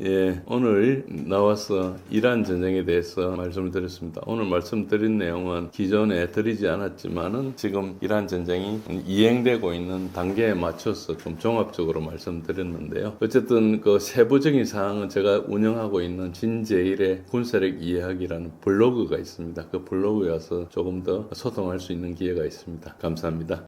예, 오늘 나와서 이란 전쟁에 대해서 말씀을 드렸습니다. 오늘 말씀드린 내용은 기존에 드리지 않았지만은 지금 이란 전쟁이 이행되고 있는 단계에 맞춰서 좀 종합적으로 말씀드렸는데요. 어쨌든 그 세부적인 사항은 제가 운영하고 있는 진제일의 군사력 이해하기라는 블로그가 있습니다. 그 블로그에 와서 조금 더 소통할 수 있는 기회가 있습니다. 감사합니다.